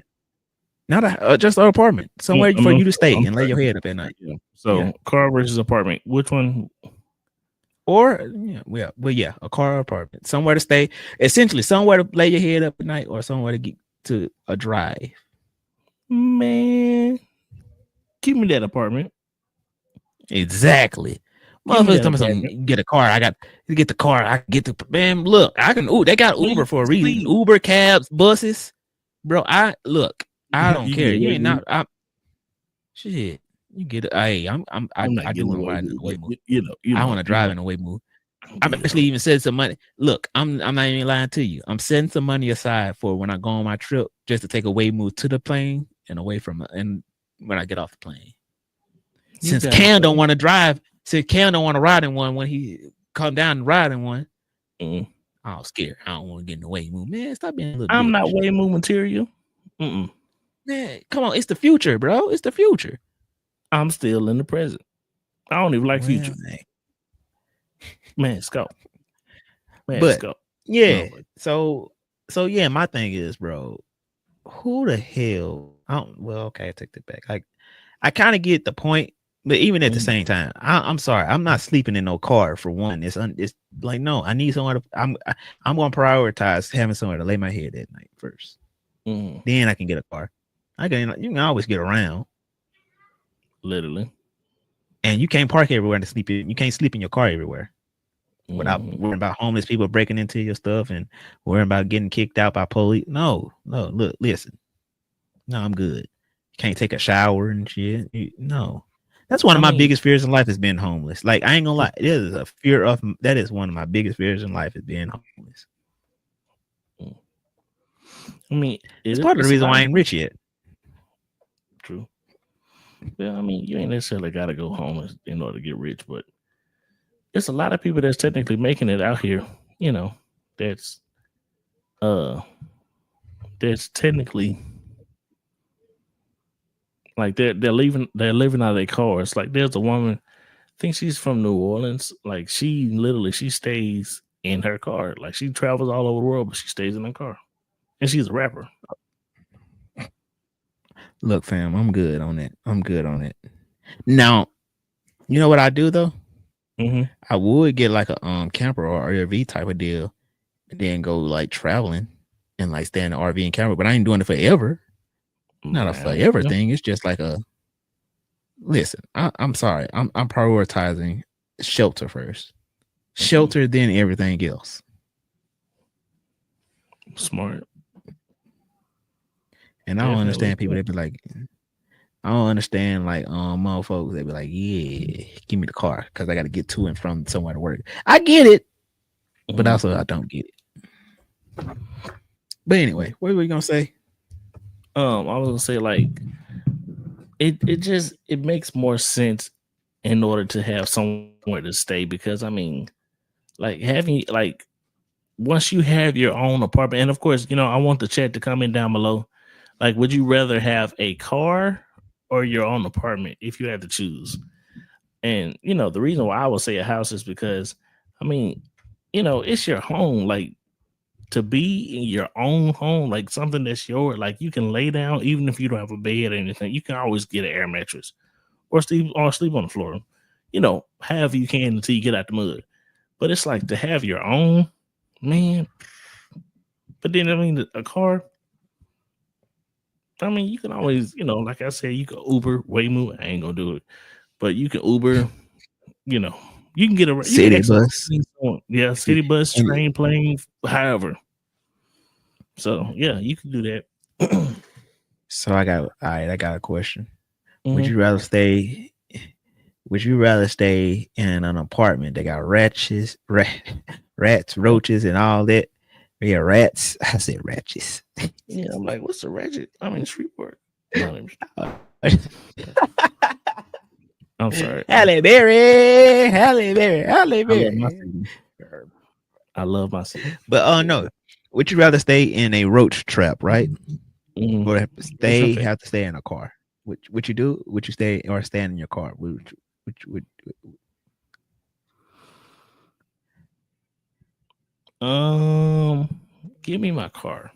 just an apartment somewhere for you to stay and lay your head up at night. Yeah. So car versus apartment. Which one? Or a car or apartment, somewhere to stay. Essentially, somewhere to lay your head up at night, or somewhere to get to a drive. Man, give me that apartment. Exactly. Motherfuckers, get a car. I got to get the car. I get the man. Look, I can. They got Uber for a reason. Uber, cabs, buses, bro. I don't care. You ain't not. Shit. You get it. Hey, I do want to ride in a way move. I want to drive in a way move. I'm actually even setting some money. Look, I'm not even lying to you. I'm setting some money aside for when I go on my trip, just to take a way move to the plane and away from it. And when I get off the plane, since Cam don't want to drive. Said Cam don't want to ride in one when he come down and ride in one. I was scared. I don't want to get in the way move. Man, stop being a little I'm not way move material. Man, come on. It's the future, bro. It's the future. I'm still in the present. I don't even like future. Man, let's go. Let's go. Yeah. So yeah, my thing is, bro, who the hell? Okay, I take that back. I kind of get the point. But even at the same time, I'm sorry, I'm not sleeping in no car for one. It's like, no, I need somewhere to. I'm going to prioritize having somewhere to lay my head at night first. Then I can get a car. You can always get around, literally. And you can't park everywhere to sleep in. You can't sleep in your car everywhere without worrying about homeless people breaking into your stuff and worrying about getting kicked out by police. No, look, listen. No, I'm good. You can't take a shower and shit. No. That's one of my biggest fears in life is being homeless. Like, I ain't gonna lie, that is one of my biggest fears in life is being homeless. I mean, it's part of the reason why I ain't rich yet. True. Well, I mean, you ain't necessarily got to go homeless in order to get rich, but there's a lot of people that's technically making it out here. That's technically. Like they're living out of their cars. Like there's a woman, I think she's from New Orleans. Like she stays in her car. Like she travels all over the world, but she stays in her car. And she's a rapper. Look, fam, I'm good on it. Now, you know what I do though? I would get like a camper or RV type of deal, and then go like traveling and like stay in the RV and camper. But I ain't doing it forever. Not a forever thing. It's just like listen, I'm sorry. I'm prioritizing shelter first. shelter than everything else. Smart. And I don't Definitely. understand people that be like, I don't understand like motherfuckers that be like, yeah, give me the car because I got to get to and from somewhere to work. I get it, but also I don't get it. But anyway, what were we gonna say? I was gonna say like it makes more sense in order to have somewhere to stay, because I mean, like having like once you have your own apartment, and of course, you know, I want the chat to comment down below. Like, would you rather have a car or your own apartment if you had to choose? And you know, the reason why I would say a house is because I mean, you know, it's your home. Like, to be in your own home, like something that's yours, like you can lay down even if you don't have a bed or anything. You can always get an air mattress or sleep on the floor. You know, however you can until you get out the mud. But it's like to have your own, man. But then I mean, a car. I mean, you can always, you know, like I said, you can Uber, Waymo. I ain't gonna do it, but you can Uber. You know, you can get a City bus. Yeah, city bus, And- train, plane, however. So yeah, you can do that. So I got a question. Mhm. Would you rather stay in an apartment that got rats, roaches, and all that? Yeah, rats. I said ratchets. Yeah, I'm like, what's a ratchet? I'm in Shreveport. No, I'm sorry. Halle Berry. I love my city. But no. Would you rather stay in a roach trap, right? Mhm. Or okay. have to stay in a car? Would you do? Would you stay in your car? Would Give me my car.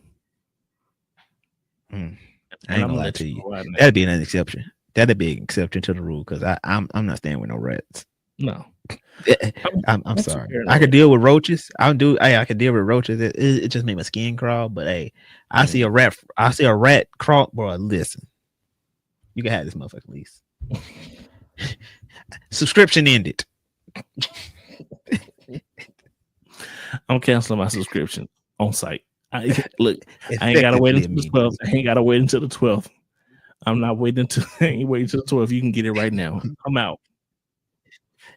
I ain't And gonna I'm lie let to you you. know right now. That'd be an exception. That'd be an exception to the rule because I'm not staying with no rats. No, I'm sorry. I could deal with roaches. I could deal with roaches. It just made my skin crawl. But hey, I see a rat crawl, bro. Listen, you can have this motherfucker lease. Subscription ended. I'm canceling my subscription on site. Look, I ain't gotta wait until the 12th. I ain't gotta wait until the 12th. I'm not waiting until I ain't waiting until the 12th. You can get it right now. I'm out.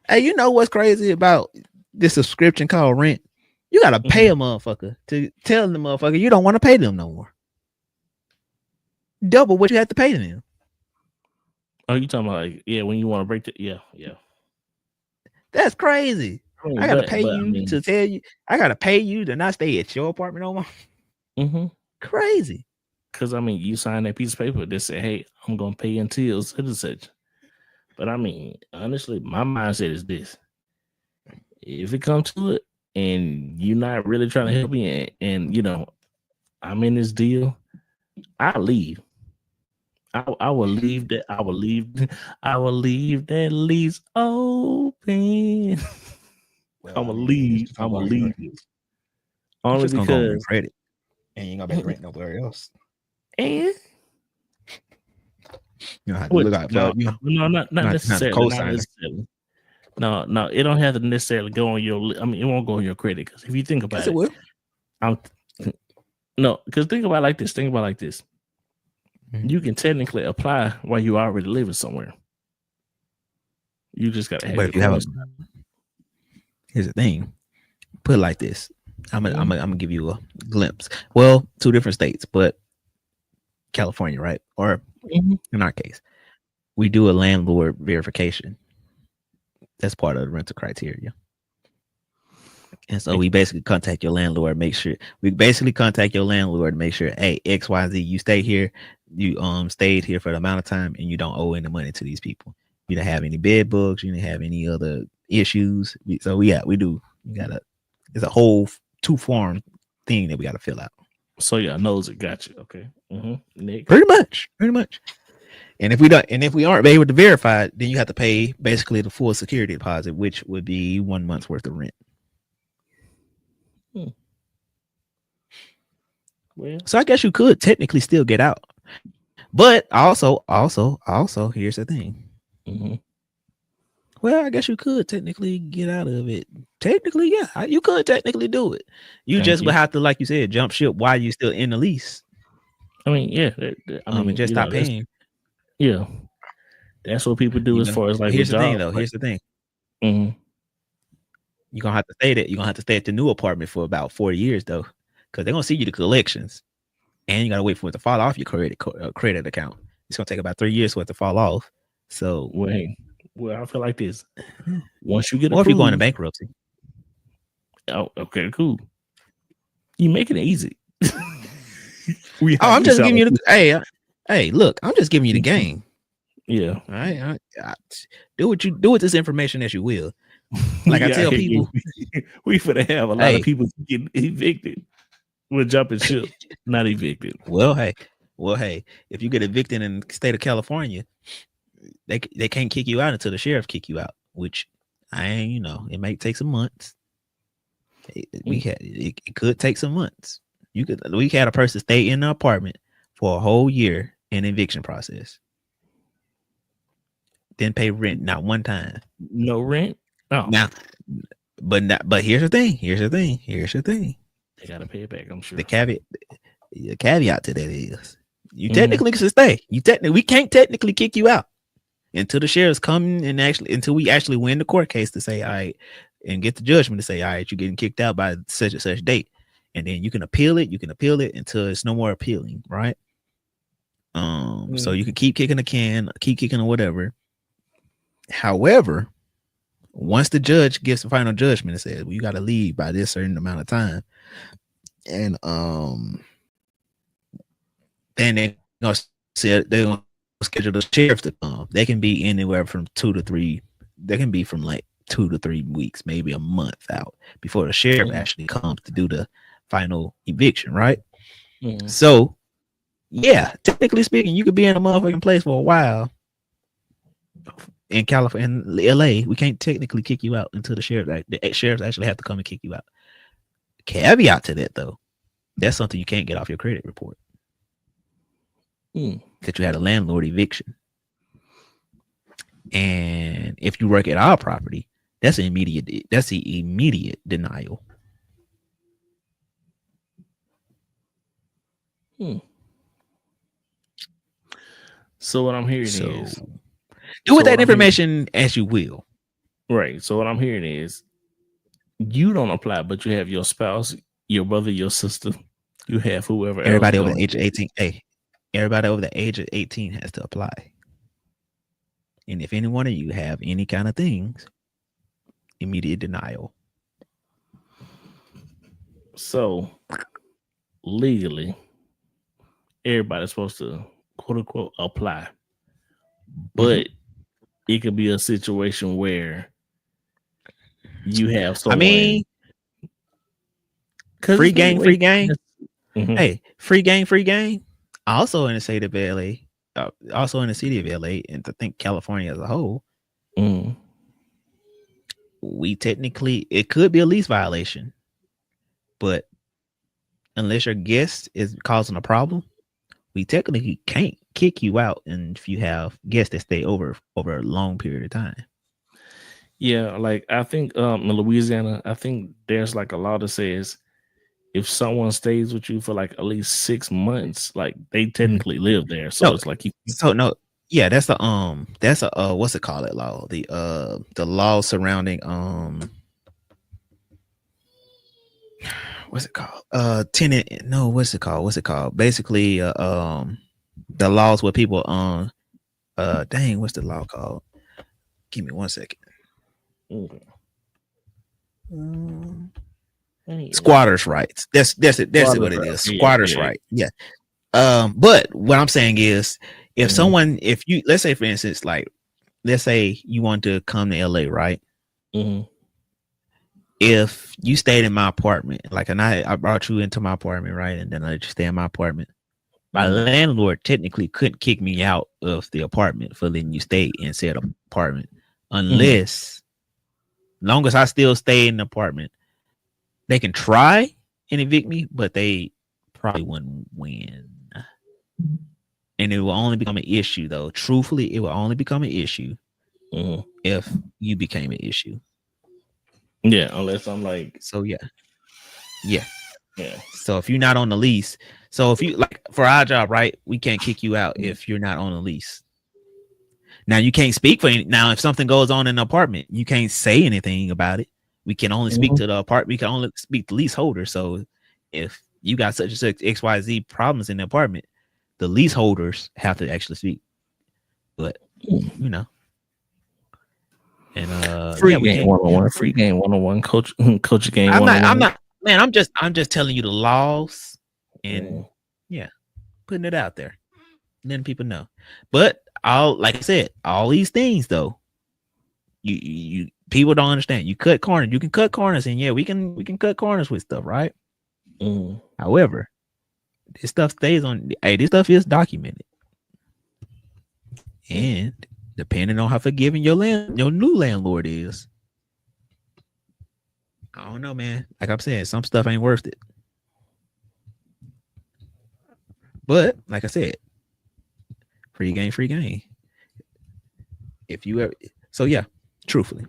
Hey, you know what's crazy about this subscription called rent? You gotta pay a motherfucker to tell the motherfucker you don't want to pay them no more. Double what you have to pay them. Oh, you talking about like, yeah, when you want to break the yeah. That's crazy. I gotta pay you to tell you. I gotta pay you to not stay at your apartment no more. Mm-hmm. Crazy. Because I mean, you sign that piece of paper that say, "Hey, I'm gonna pay until such and such." But I mean, honestly, my mindset is this: if it comes to it, and you're not really trying to help me, and you know, I'm in this deal, I'll leave. I will leave that. I will leave that lease open. Well, I'm gonna leave. I'm gonna leave it. Only just gonna go on your because credit, and you ain't gonna be rent nowhere else. and You know how to look out for no, not necessarily. Not co-signer. necessarily. No, it don't have to necessarily go on your. I mean, it won't go on your credit because if you think about it will. Because think about it like this. Mm-hmm. You can technically apply while you already living somewhere. You just gotta have. But if you have here's the thing. Put it like this. I'm gonna give you a glimpse. Well, 2 different states, but California, right? Or in our case, we do a landlord verification. That's part of the rental criteria. And so we basically contact your landlord, make sure, hey, XYZ, you stay here, you stayed here for the amount of time and you don't owe any money to these people. You don't have any bed bugs, you don't have any other issues. So we do. It's a whole 2-form thing that we gotta fill out. So yeah, knows it. Got you. Okay. Next. Pretty much. And if we aren't able to verify it, then you have to pay basically the full security deposit, which would be 1 month's worth of rent. Well, so I guess you could technically still get out, but also, here's the thing: Well, I guess you could technically get out of it. Technically, yeah, you could technically do it. You Thank just you. would have to, like you said, jump ship while you still in the lease. I mean, yeah. And just stop paying. Yeah, that's what people do You as know? far as like Here's with the thing, jobs. though. Here's the thing. Mhm. You're gonna have to stay that. You're gonna have to stay at the new apartment for about 4 years, though, because they're gonna see you the collections, and you gotta wait for it to fall off your credit account. It's gonna take about 3 years for it to fall off. So, Well, I feel like this. Once you get or if you're going to approved, bankruptcy, oh, okay, cool. You making it easy. I'm just giving you the hey, look, I'm just giving you the game. Yeah. All right, do what you do with this information as you will. Like I tell people, we finna have a lot of people getting evicted. We're jumping ship, not evicted. Well, hey, if you get evicted in the state of California, they can't kick you out until the sheriff kick you out, which it may take some months. It could take some months. We had a person stay in the apartment for a whole year in eviction process. Didn't pay rent not one time. No rent. Oh. Now, but here's the thing. They gotta pay it back, I'm sure. The caveat to that is you technically can stay. We can't technically kick you out until the sheriff's come and until we actually win the court case to say, all right, and get the judgment to say, all right, you're getting kicked out by such and such date. And then you can appeal it. You can appeal it until it's no more appealing, right? So you can keep kicking the can, keep kicking or whatever. However, once the judge gives the final judgment and says, well, you got to leave by this certain amount of time, and then they're gonna schedule the sheriff to come. They can be anywhere from 2 to 3. They can be from like 2 to 3 weeks, maybe a month out before the sheriff actually comes to do the final eviction, right? So, yeah, technically speaking, you could be in a motherfucking place for a while. In California, in L.A., we can't technically kick you out until the sheriffs actually have to come and kick you out. Caveat to that, though, that's something you can't get off your credit report. That you had a landlord eviction. And if you work at our property, that's the immediate denial. So what I'm hearing is do with that information as you will. Right. So what I'm hearing is you don't apply, but you have your spouse, your brother, your sister, you have whoever Everybody else over the age of 18. Hey, everybody over the age of 18 has to apply. And if any one of you have any kind of things, immediate denial. So legally, everybody's supposed to quote unquote apply. But it could be a situation where you have someone. I mean, free game. Hey, free game. Also in the state of L.A., also in the city of L.A., and I think California as a whole, we technically, it could be a lease violation, but unless your guest is causing a problem, we technically can't kick you out. And if you have guests that stay over a long period of time. Yeah, like I think in Louisiana, I think there's like a law that says if someone stays with you for like at least 6 months, like they technically live there. So it's like that's a what's it called, that law? The law surrounding what's it called? Tenant. No, what's it called? Basically, the laws where people dang, what's the law called? Give me 1 second. Squatters' rights. That's it. That's what it is. Squatters' right. Yeah. But what I'm saying is, if someone, if you, let's say for instance, like, let's say you want to come to LA, right? If you stayed in my apartment, like, and I brought you into my apartment, right? And then I let you stay in my apartment. My landlord technically couldn't kick me out of the apartment for letting you stay in said apartment, unless, long as I still stay in the apartment, they can try and evict me, but they probably wouldn't win. And it will only become an issue, though. Truthfully, it will only become an issue if you became an issue. Yeah, unless I'm like, So yeah. yeah. So if you're not on the lease, so if you like for our job, right, we can't kick you out if you're not on the lease. Now you can't speak for any. Now if something goes on in the apartment, you can't say anything about it. We can only speak to the apartment. We can only speak to leaseholder. So if you got such and such XYZ problems in the apartment, the leaseholders have to actually speak. But you know. And free game 101, free game 101, coach game. I'm not, man. I'm just telling you the laws and putting it out there, letting people know. But like I said, all these things though, you people don't understand. You cut corners, you can cut corners, and we can cut corners with stuff, right? However, this stuff stays on. Hey, this stuff is documented, and depending on how forgiving your new landlord is, I don't know, man. Like I'm saying, some stuff ain't worth it. But like I said, free game. If you ever, so yeah, truthfully.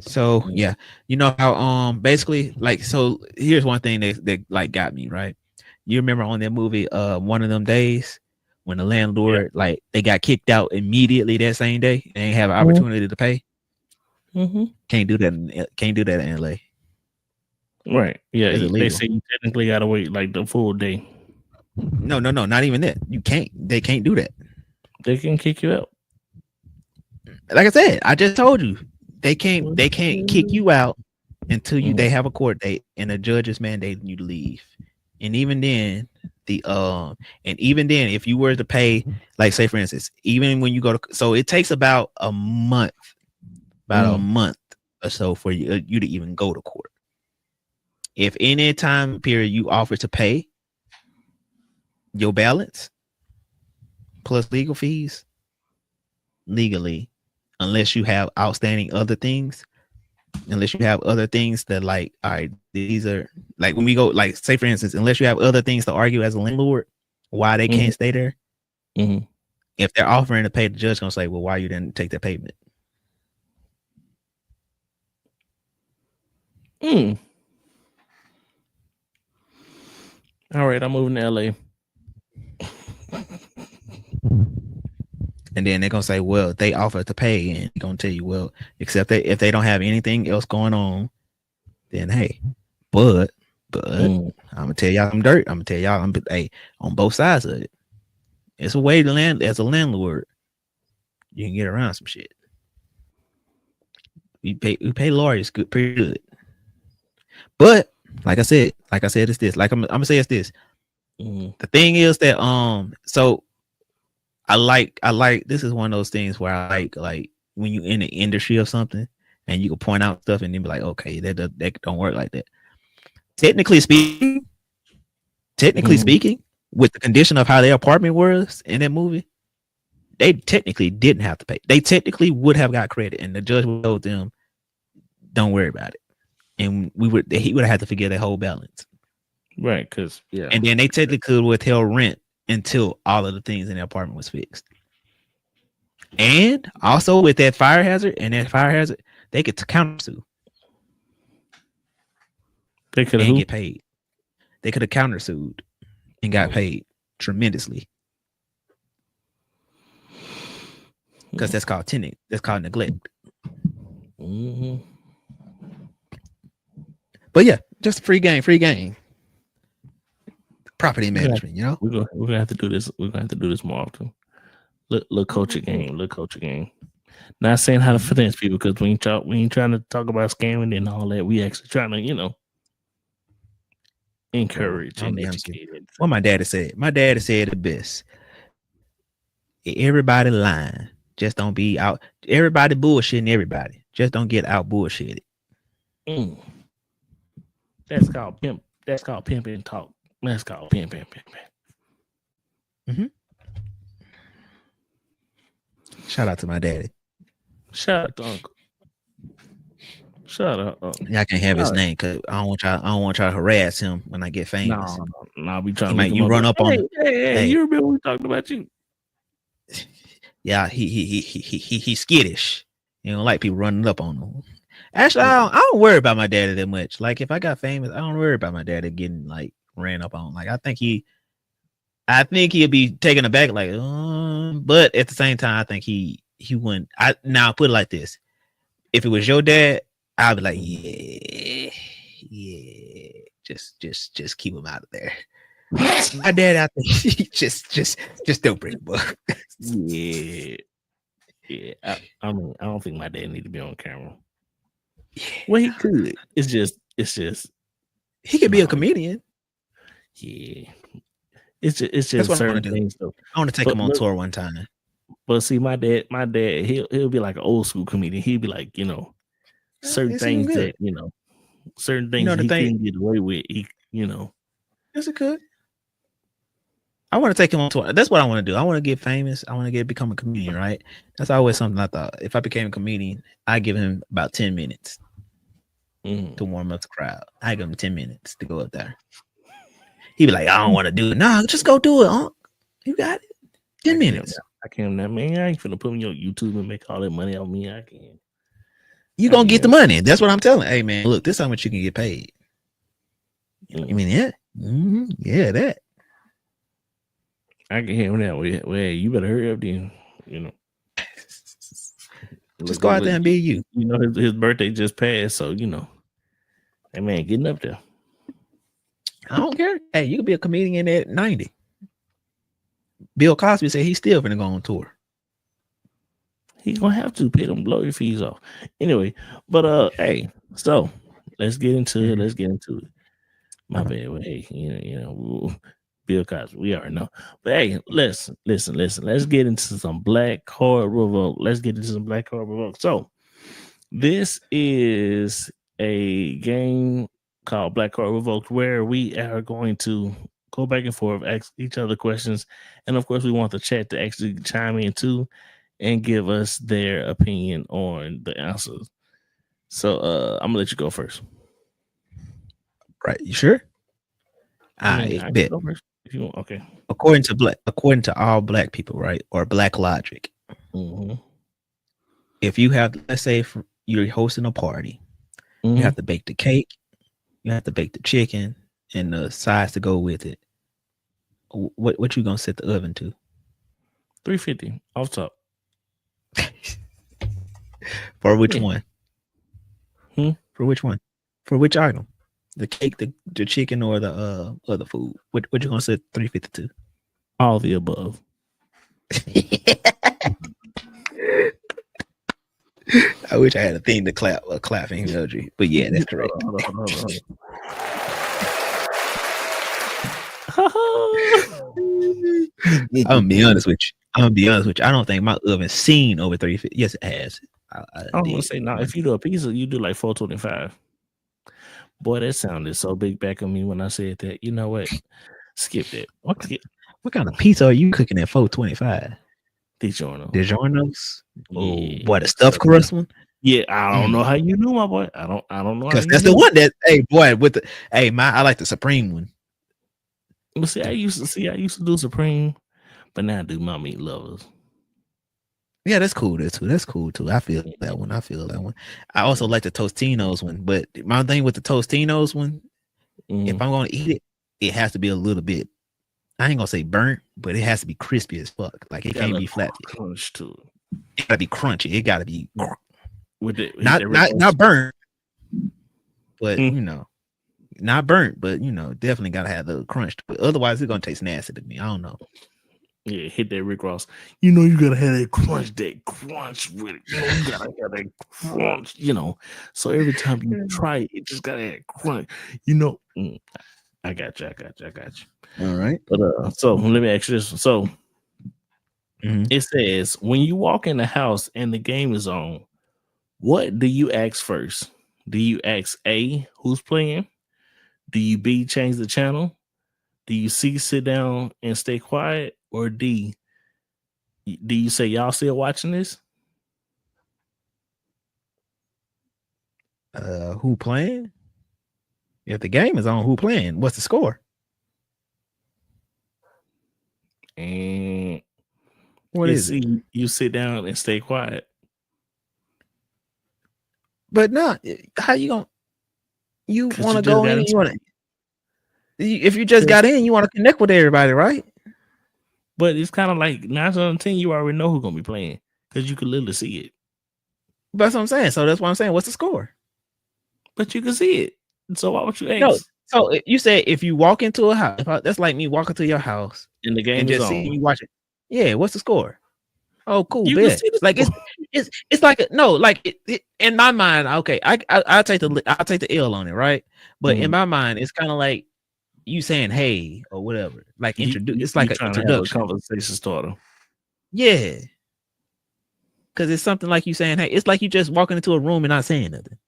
So yeah, you know how basically like, so here's one thing that like got me, right? You remember on that movie One of Them Days, when the landlord like they got kicked out immediately that same day, they ain't have an opportunity to pay. Can't do that in LA. Right. Yeah. They say you technically gotta wait like the full day. No, not even that. You can't. They can't do that. They can kick you out. Like I said, I just told you they can't kick you out until they have a court date and a judge is mandating you to leave. And even then, if you were to pay, like say for instance, even when you go to, so it takes about a month or so for you to even go to court. If any time period you offer to pay your balance plus legal fees legally, unless you have outstanding other things, that like, all right, these are like when we go, like say for instance, unless you have other things to argue as a landlord why they can't stay there. If they're offering to pay, the judge gonna say, well, why you didn't take that payment? All right, I'm moving to LA. And then they're gonna say, well, they offer to pay, and they're gonna tell you, well, except that if they don't have anything else going on, then hey, but I'm gonna tell y'all some dirt. I'm gonna tell y'all, hey, on both sides of it, it's a way to land as a landlord. You can get around some shit. We pay lawyers pretty good. But like I said, it's this. Like I'm gonna say it's this. The thing is that so I like this is one of those things where I like when you in the industry of something and you can point out stuff and then be like, okay, that don't work like that. Technically speaking, with the condition of how their apartment was in that movie, they technically didn't have to pay. They technically would have got credit, and the judge would have told them, don't worry about it. And he would have had to forget that whole balance. Right, because and then they technically could withheld rent until all of the things in the apartment was fixed. And also with that fire hazard, they could countersue. They could get paid. They could have countersued and got paid tremendously. Because that's called tenant. That's called neglect. But yeah, just free game. Property management, you know. We're gonna have to do this. We're gonna have to do this more often. Look, coaching game. Not saying how to finesse people, because we ain't trying to talk about scamming and all that. We actually trying to, encourage and educate. What my daddy said. My daddy said the best. Everybody lying. Just don't be out. Everybody bullshitting everybody. Just don't get out bullshitted. That's called pimp. That's called pimp and talk. That's called pimp. Shout out to my daddy. Shout out to Uncle. Shut up. Y'all can't have his name because I don't want y'all to harass him when I get famous. No, we trying to you run up on him. Hey, you remember we talked about you? Yeah, he's skittish. You don't like people running up on them. Actually, I don't worry about my daddy that much. Like if I got famous, I don't worry about my daddy getting like ran up on. Like I think he'll be taken aback. Like, but at the same time, I think he wouldn't. Now put it like this: if it was your dad, I'd be like, yeah, just keep him out of there. My dad out there, just don't bring him up. Yeah. I mean, I don't think my dad need to be on camera. Well, he could. It's just he could be a comedian. Yeah. It's just That's what I certain want to do. things. Though. I want to take him on tour one time. But see, my dad, he'll be like an old school comedian. He'd be like, certain things that, certain things he couldn't get away with. Yes, it could. I want to take him on tour. That's what I want to do. I want to get famous. I want to become a comedian, right? That's always something I thought. If I became a comedian, I'd give him about 10 minutes to warm up the crowd. I give him 10 minutes to go up there. He'd be like, I don't want to do it. No, just go do it, Unc. You got it. 10 minutes. I can't, man. I ain't finna put me on YouTube and make all that money on me. I can't. You gonna get the money. That's what I'm telling. Hey, man, look, this is how much you can get paid. You mean that? Yeah, that. I can hear that. Well, you better hurry up then. Just go out there and be you. His birthday just passed, so that man getting up there. I don't care. Hey, you can be a comedian at 90. Bill Cosby said he's still gonna go on tour. He's gonna have to pay them blow fees off. Anyway, but hey, so let's get into it. My bad. Well, hey, Bill Cosby, we already know. But hey, listen. Let's get into some Black Card Revoked. So this is a game called Black Card Revoked where we are going to go back and forth, ask each other questions, and of course we want the chat to actually chime in too and give us their opinion on the answers. So I'm gonna let you go first. Right, you sure? I bet. Go first if you want. Okay. According to all black people, right, or Black Logic, if you have, let's say, you're hosting a party, you have to bake the cake, you have to bake the chicken, and the sides to go with it. What you gonna set the oven to? 350 off top. For which one? For which one? For which item? The cake, the chicken, or the other food? What you gonna set 350 to? All the above. I wish I had a thing to clap, a clapping emoji, but yeah, that's correct. Hold I'm gonna be honest with you. I don't think my oven's seen over 350. Yes, it has. I'm gonna say now, if you do a pizza, you do like 425. Boy, that sounded so big back on me when I said that. You know what? Skip that. What kind of pizza are you cooking at 425? DiGiorno's. Oh, what, a stuffed crust one? Yeah, I don't know how you knew, my boy. I don't know. Because that's the one that, hey, boy, I like the Supreme one. But see, I used to do Supreme, but now I do my meat lovers. Yeah, that's cool. That's cool too. I feel that one. I also like the Tostinos one, but my thing with the Tostinos one, if I'm gonna eat it, it has to be a little bit. I ain't gonna say burnt, but it has to be crispy as fuck. Like it can't be flat. Crunch to it. It gotta be crunchy. It gotta be with it. Not burnt, but not burnt, but definitely gotta have the crunch. But otherwise, it's gonna taste nasty to me. I don't know. Yeah, hit that Rick Ross. You gotta have that crunch with it. You gotta have that crunch. So every time you try it, it just gotta have crunch. I got you. All right. But so let me ask you this. So it says when you walk in the house and the game is on, what do you ask first? Do you ask A, who's playing? Do you B, change the channel? Do you C, sit down and stay quiet? Or D, do you say y'all still watching this? Who playing? If the game is on, who playing? What's the score? And what is it? You sit down and stay quiet. But no, how you gonna? You 'Cause want to you just go got in? into You want it. to? If you just got in, you want to connect with everybody, right? But it's kind of like 9 out of 10, you already know who's gonna be playing because you can literally see it. That's what I'm saying. So that's what I'm saying. What's the score? But you can see it. So why would you No. ask? So you say if you walk into a house, that's like me walking to your house And the game and is just seeing on. you watch it. Yeah. What's the score? Oh, cool. You can Bet. see the Like score. it's like no, like in my mind. Okay, I'll take the L on it, right? But in my mind, it's kind of like you saying hey or whatever. Like introduce. It's like You an trying to have a introduction. conversation starter. Yeah. Because it's something like you saying, hey, it's like you just walking into a room and not saying nothing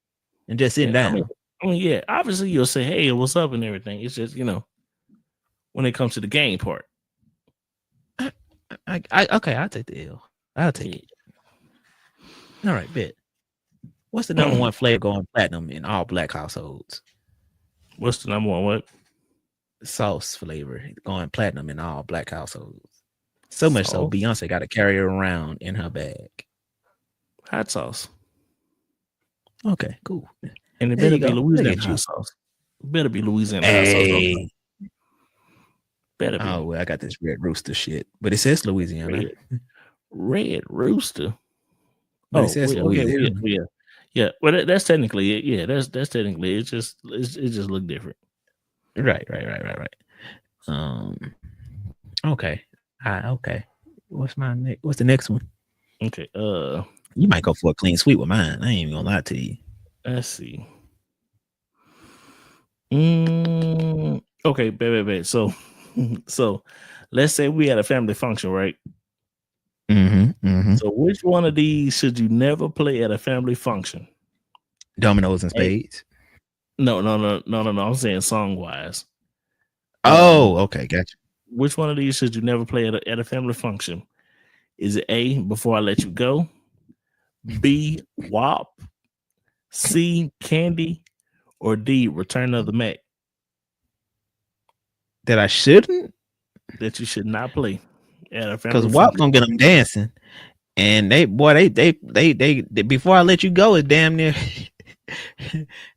and just sitting Yeah, down. I mean, yeah, obviously you'll say, hey, what's up and everything. It's just, when it comes to the game part. Okay, I'll take the L. I'll take it. All right, bet. What's the number one flavor going platinum in all black households? What's the number one what? Sauce flavor going platinum in all black households. So much so Beyonce got to carry it around in her bag. Hot sauce. Okay, cool. And it better be Louisiana hot sauce. It better be Louisiana hot sauce. Better be. Oh, well, I got this Red Rooster shit, but it says Louisiana. Red Rooster. But it says Louisiana. Okay, yeah. Well, that's technically it. Yeah, that's technically it. It just look different. Right. Okay. Okay. What's the next one? Okay. You might go for a clean sweep with mine. I ain't even gonna lie to you. Let's see. Okay, baby. So let's say we had a family function, right? So which one of these should you never play at a family function? Dominoes and spades. No. I'm saying song wise. Oh, okay, gotcha. Which one of these should you never play at a family function? Is it A, Before I Let You Go? B, WAP? C, Candy? Or D, Return of the Mac? That I shouldn't? That you should not play at a family because function. WAP gonna get them dancing, and they Before I Let You Go is damn near.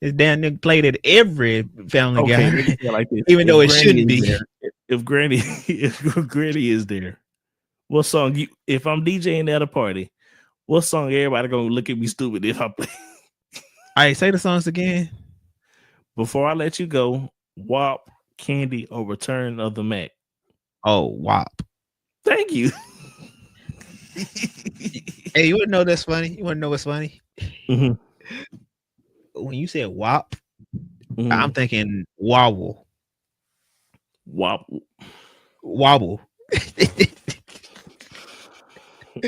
It's damn near played at every family gathering, like even though it shouldn't be. There, if Granny is there, what song? If I'm DJing at a party, what song everybody gonna look at me stupid if I play? All right, say the songs again. Before I Let You Go, WAP, Candy, or Return of the Mac? Oh, WAP. Thank you. Hey, you wanna know that's funny? You wanna know what's funny? Mm-hmm. When you said WAP, I'm thinking wobble. Wobble.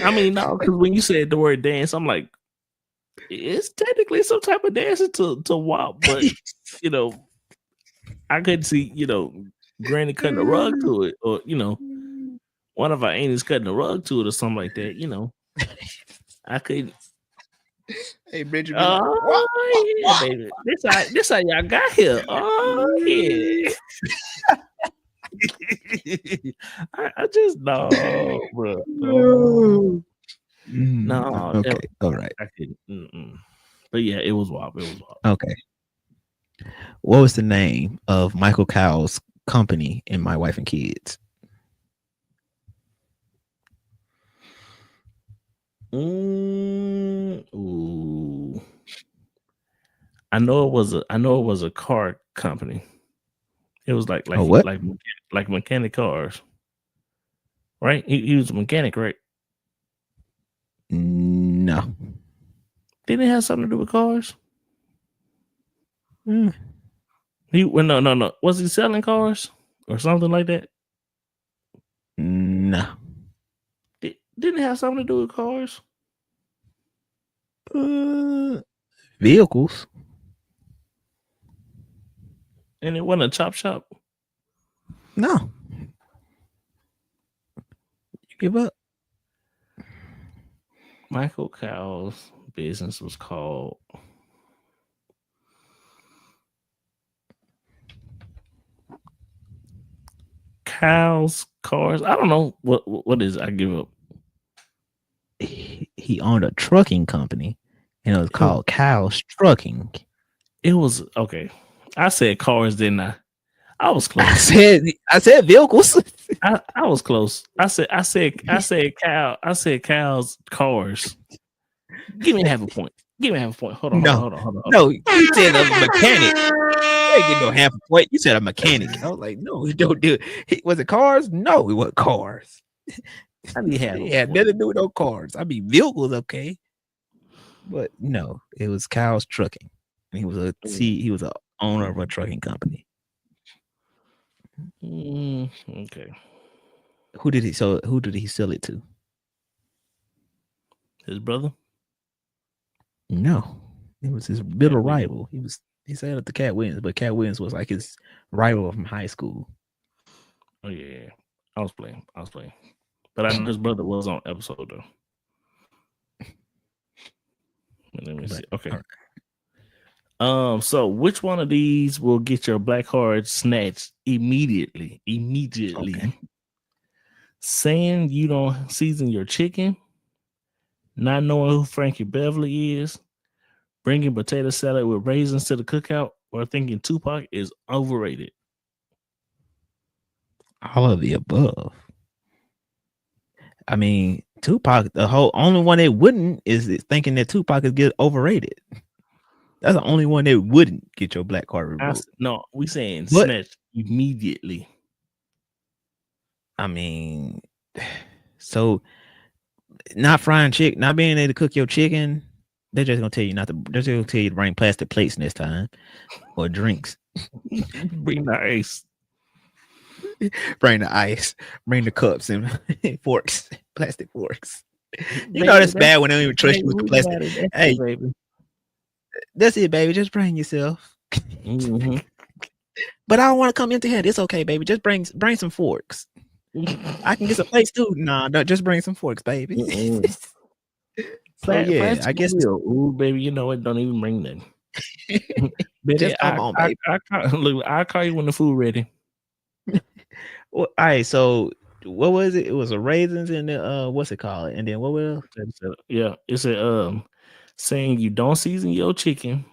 I mean, no, because when you said the word dance, I'm like, it's technically some type of dancing to WAP, but I could see, Granny cutting a rug to it, or one of our aunties cutting a rug to it, or something like that. I could. Hey, Benjamin. Oh yeah, baby. This how y'all got here. Oh yeah. I just know, bro. No. Okay. All right. I couldn't. But yeah, it was WAP. Okay. What was the name of Michael Cowell's company in My Wife and Kids? Ooh. I know it was a car company. It was like mechanic cars. Right? He was a mechanic, right? No. Didn't it have something to do with cars? No. Was he selling cars or something like that? No. Didn't it have something to do with cars? Vehicles. And it wasn't a chop shop? No. You give up. Michael Cowell's business was called Cowell's Cars. I don't know what is it? I give up. He owned a trucking company, and it was called Kyle's Trucking. It was okay. I said cars, didn't I? I was close. I said vehicles. I was close. I said Kyle. I said Kyle's cars. Give me half a point. Hold on. No, you said a mechanic. You ain't getting no half a point. You said a mechanic. I was like, no, don't do it. Was it cars? No, it wasn't cars. I need half. It had nothing to do with no cars. I mean, vehicles, okay, but no, it was Kyle's Trucking. He was a owner of a trucking company. Okay. Who did he sell it to? His brother? No, it was his middle rival. He said it to Cat Williams, but Cat Williams was like his rival from high school. Oh yeah. I was playing. But I know his brother was on episode though. Let me see. Okay. Right. So which one of these will get your black card snatched immediately? Okay. Saying you don't season your chicken, not knowing who Frankie Beverly is, bringing potato salad with raisins to the cookout, or thinking Tupac is overrated? All of the above. I mean, Tupac, the whole only one that wouldn't is thinking that Tupac is get overrated. That's the only one that wouldn't get your black card revoked. No, we saying snatch immediately. I mean, so not frying chicken, not being able to cook your chicken, they're just gonna tell you not to. They're just gonna tell you to bring plastic plates next time or drinks. Bring the ice. Bring the ice. Bring the cups and forks, plastic forks. You know that's bad when they don't even trust you with the plastic. Hey, baby. That's it, baby. Just bring yourself. Mm-hmm. But I don't want to come empty handed. It's okay, baby. Just bring some forks. I can get some plates too. Nah, no, just bring some forks, baby. So yeah, I guess. Ooh, baby, you know what? Don't even bring that. Just come on, baby. I'll call you when the food ready. Well, all right. So what was it? It was a raisins and the what's it called? And then what was it? Yeah, it's a saying you don't season your chicken,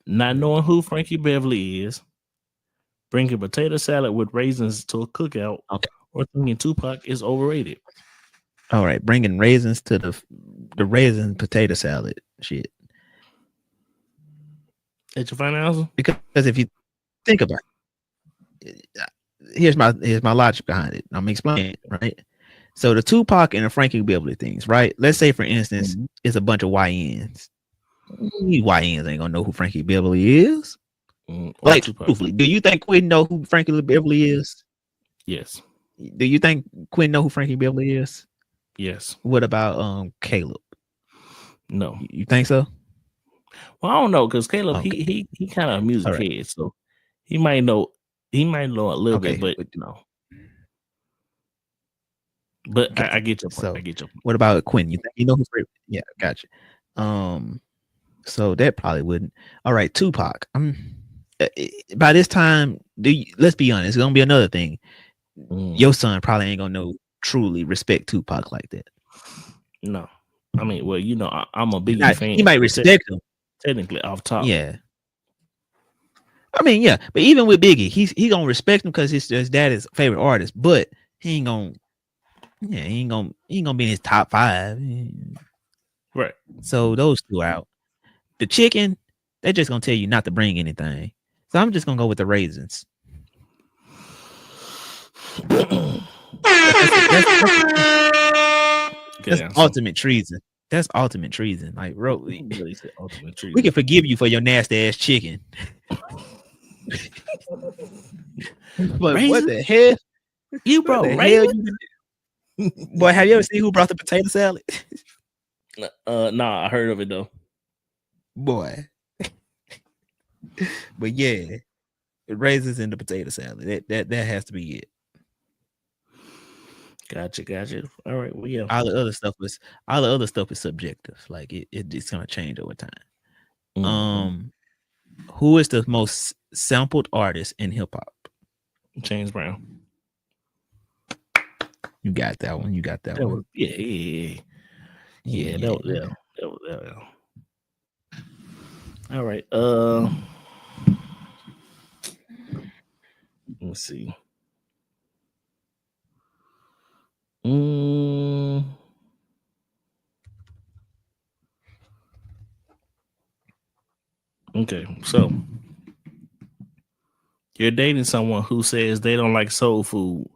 not knowing who Frankie Beverly is, bringing potato salad with raisins to a cookout, or thinking Tupac is overrated. All right, bringing raisins to the raisin potato salad shit. That's your final answer? Because if you think about it, here's my logic behind it. I'm explaining it, right? So the Tupac and the Frankie Beverly things, right? Let's say, for instance, it's a bunch of YNs. YNs ain't gonna know who Frankie Beverly is. Like, truthfully, do you think Quinn know who Frankie Beverly is? Yes. Do you think Quinn know who Frankie Beverly is? Yes. What about Caleb? No. You think so? Well, I don't know, because Caleb he kind of a music head, so he might know a little bit, but no. But I get your point. So, what about Quinn? You think you know who's favorite? Yeah, gotcha. So that probably wouldn't. All right, Tupac. By this time, let's be honest, it's gonna be another thing. Your son probably ain't gonna truly respect Tupac like that. No, I mean, well, you know, I'm a Biggie fan. He might respect him technically off top. Yeah. I mean, yeah, but even with Biggie, he gonna respect him because his dad is favorite artist, but he ain't gonna be in his top 5. Right. So those two out. The chicken, they're just gonna tell you not to bring anything. So I'm just gonna go with the raisins. That's ultimate treason. That's ultimate treason. Like, bro, we can forgive you for your nasty ass chicken. But raisins? What the hell? You brought raisins? Boy, have you ever seen who brought the potato salad? Nah, I heard of it though. Boy. But yeah, it raisins in the potato salad. That has to be it. Gotcha. All right, well, yeah. All the other stuff is subjective. Like it's gonna change over time. Mm-hmm. Who is the most sampled artist in hip hop? James Brown. You got that one. Yeah. That was. All right. Let me see. Okay, so you're dating someone who says they don't like soul food.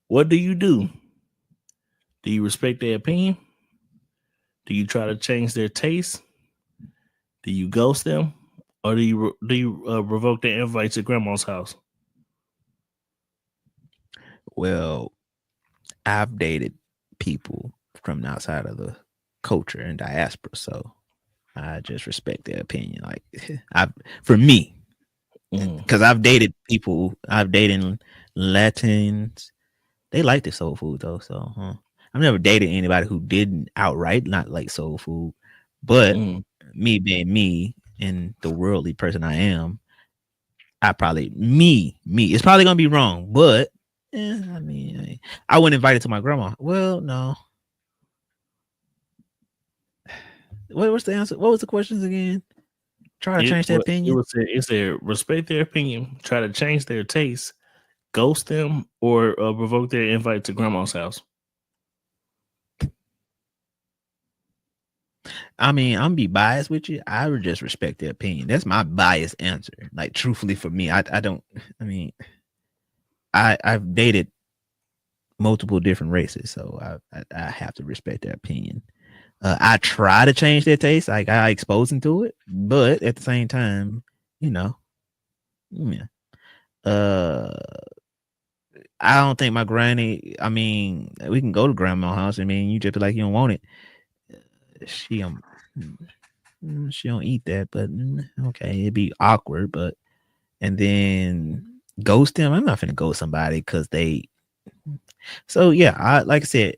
What do you do? Do you respect their opinion? Do you try to change their taste? Do you ghost them, or do you revoke their invite to grandma's house? Well, I've dated people from outside of the culture and diaspora, so I just respect their opinion. Like, for me, because I've dated people, I've dated Latins. They like the soul food though, so I've never dated anybody who didn't outright not like soul food. But me being me and the worldly person I am, I probably me. It's probably gonna be wrong, but I mean, I wouldn't invite it to my grandma. Well, no. What's the answer? What was the questions again? Try to change their opinion. It said respect their opinion, try to change their taste, ghost them, or revoke their invite to grandma's house. I mean, I'm be biased with you. I would just respect their opinion. That's my biased answer. Like, truthfully, for me, I don't. I mean, I've dated multiple different races, so I have to respect their opinion. I try to change their taste, like I expose them to it, but at the same time, you know, yeah. I don't think my granny. I mean, we can go to grandma's house. I mean, you just be like you don't want it. She don't eat that, but okay, it'd be awkward. But and then ghost them. I'm not finna ghost somebody because they. So yeah, like I said,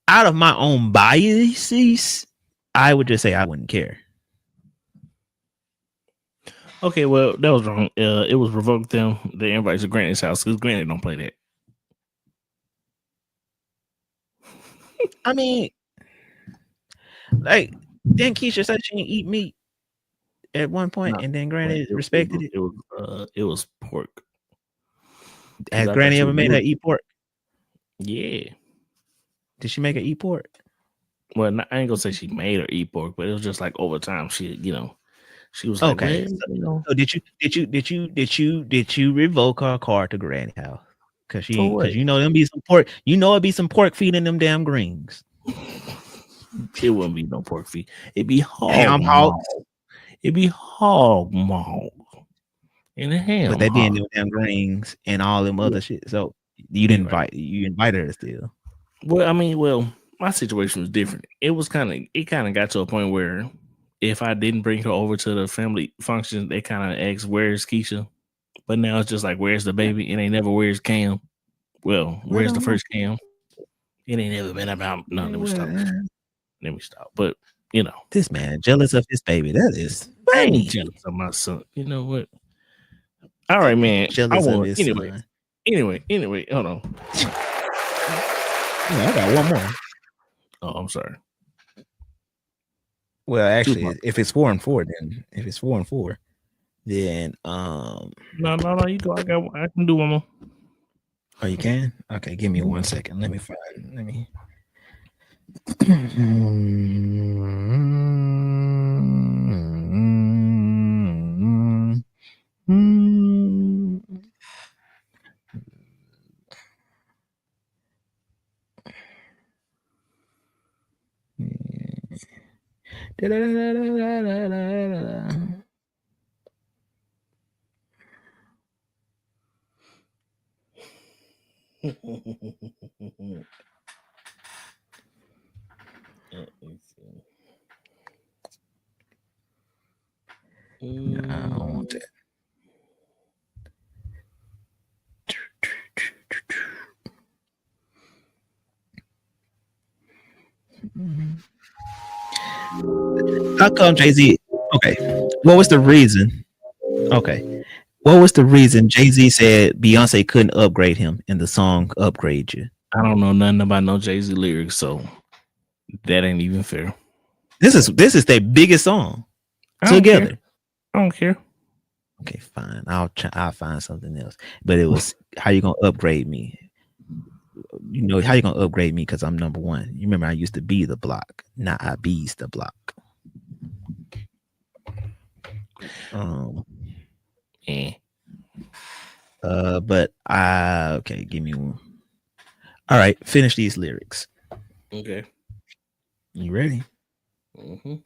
out of my own biases, I would just say I wouldn't care. Okay, well, that was wrong. It was revoke them. The invite to Granny's house because Granny don't play that. I mean, like, then Keisha said she didn't eat meat at one point, and then Granny respected it. It was pork. Has Granny ever made her eat pork? Yeah. Did she make her eat pork? Well, I ain't gonna say she made her eat pork, but it was just like over time. She was like, okay. So did you revoke her card to Granny house? Because you know them be some pork. You know it'd be some pork feet in them damn greens. It wouldn't be no pork feet. It'd be hog maw. It'd be hog maw. In the ham. But they be in them damn greens and all them other shit. So you didn't invite her still. Well, my situation was different. It kind of got to a point where if I didn't bring her over to the family function, they kind of asked, "Where's Keisha?" But now it's just like, "Where's the baby?" And they never, "Where's Cam?" Well, where's the first Cam? It ain't never been about. No, let me stop. But you know, this man jealous of his baby. That is funny. I ain't jealous of my son. You know what? All right, man. Jealous of his son. Anyway, hold on. I got one more. Oh, I'm sorry. Well, actually, if it's 4-4, then then no, you go. I can do one more. Oh, you can? Okay, give me 1 second. Let me find. No, I don't want that. How come Jay-Z? Okay. What was the reason? Okay. What was the reason Jay-Z said Beyonce couldn't upgrade him in the song Upgrade You? I don't know nothing about no Jay-Z lyrics, so that ain't even fair. This is their biggest song together. I don't care. Okay, fine. I'll find something else. But it was how you gonna upgrade me? You know how you gonna upgrade me because I'm number one. You remember I used to be the block, not I be's the block. Yeah. But okay, give me one. All right, finish these lyrics. Okay. You ready? Mm-hmm.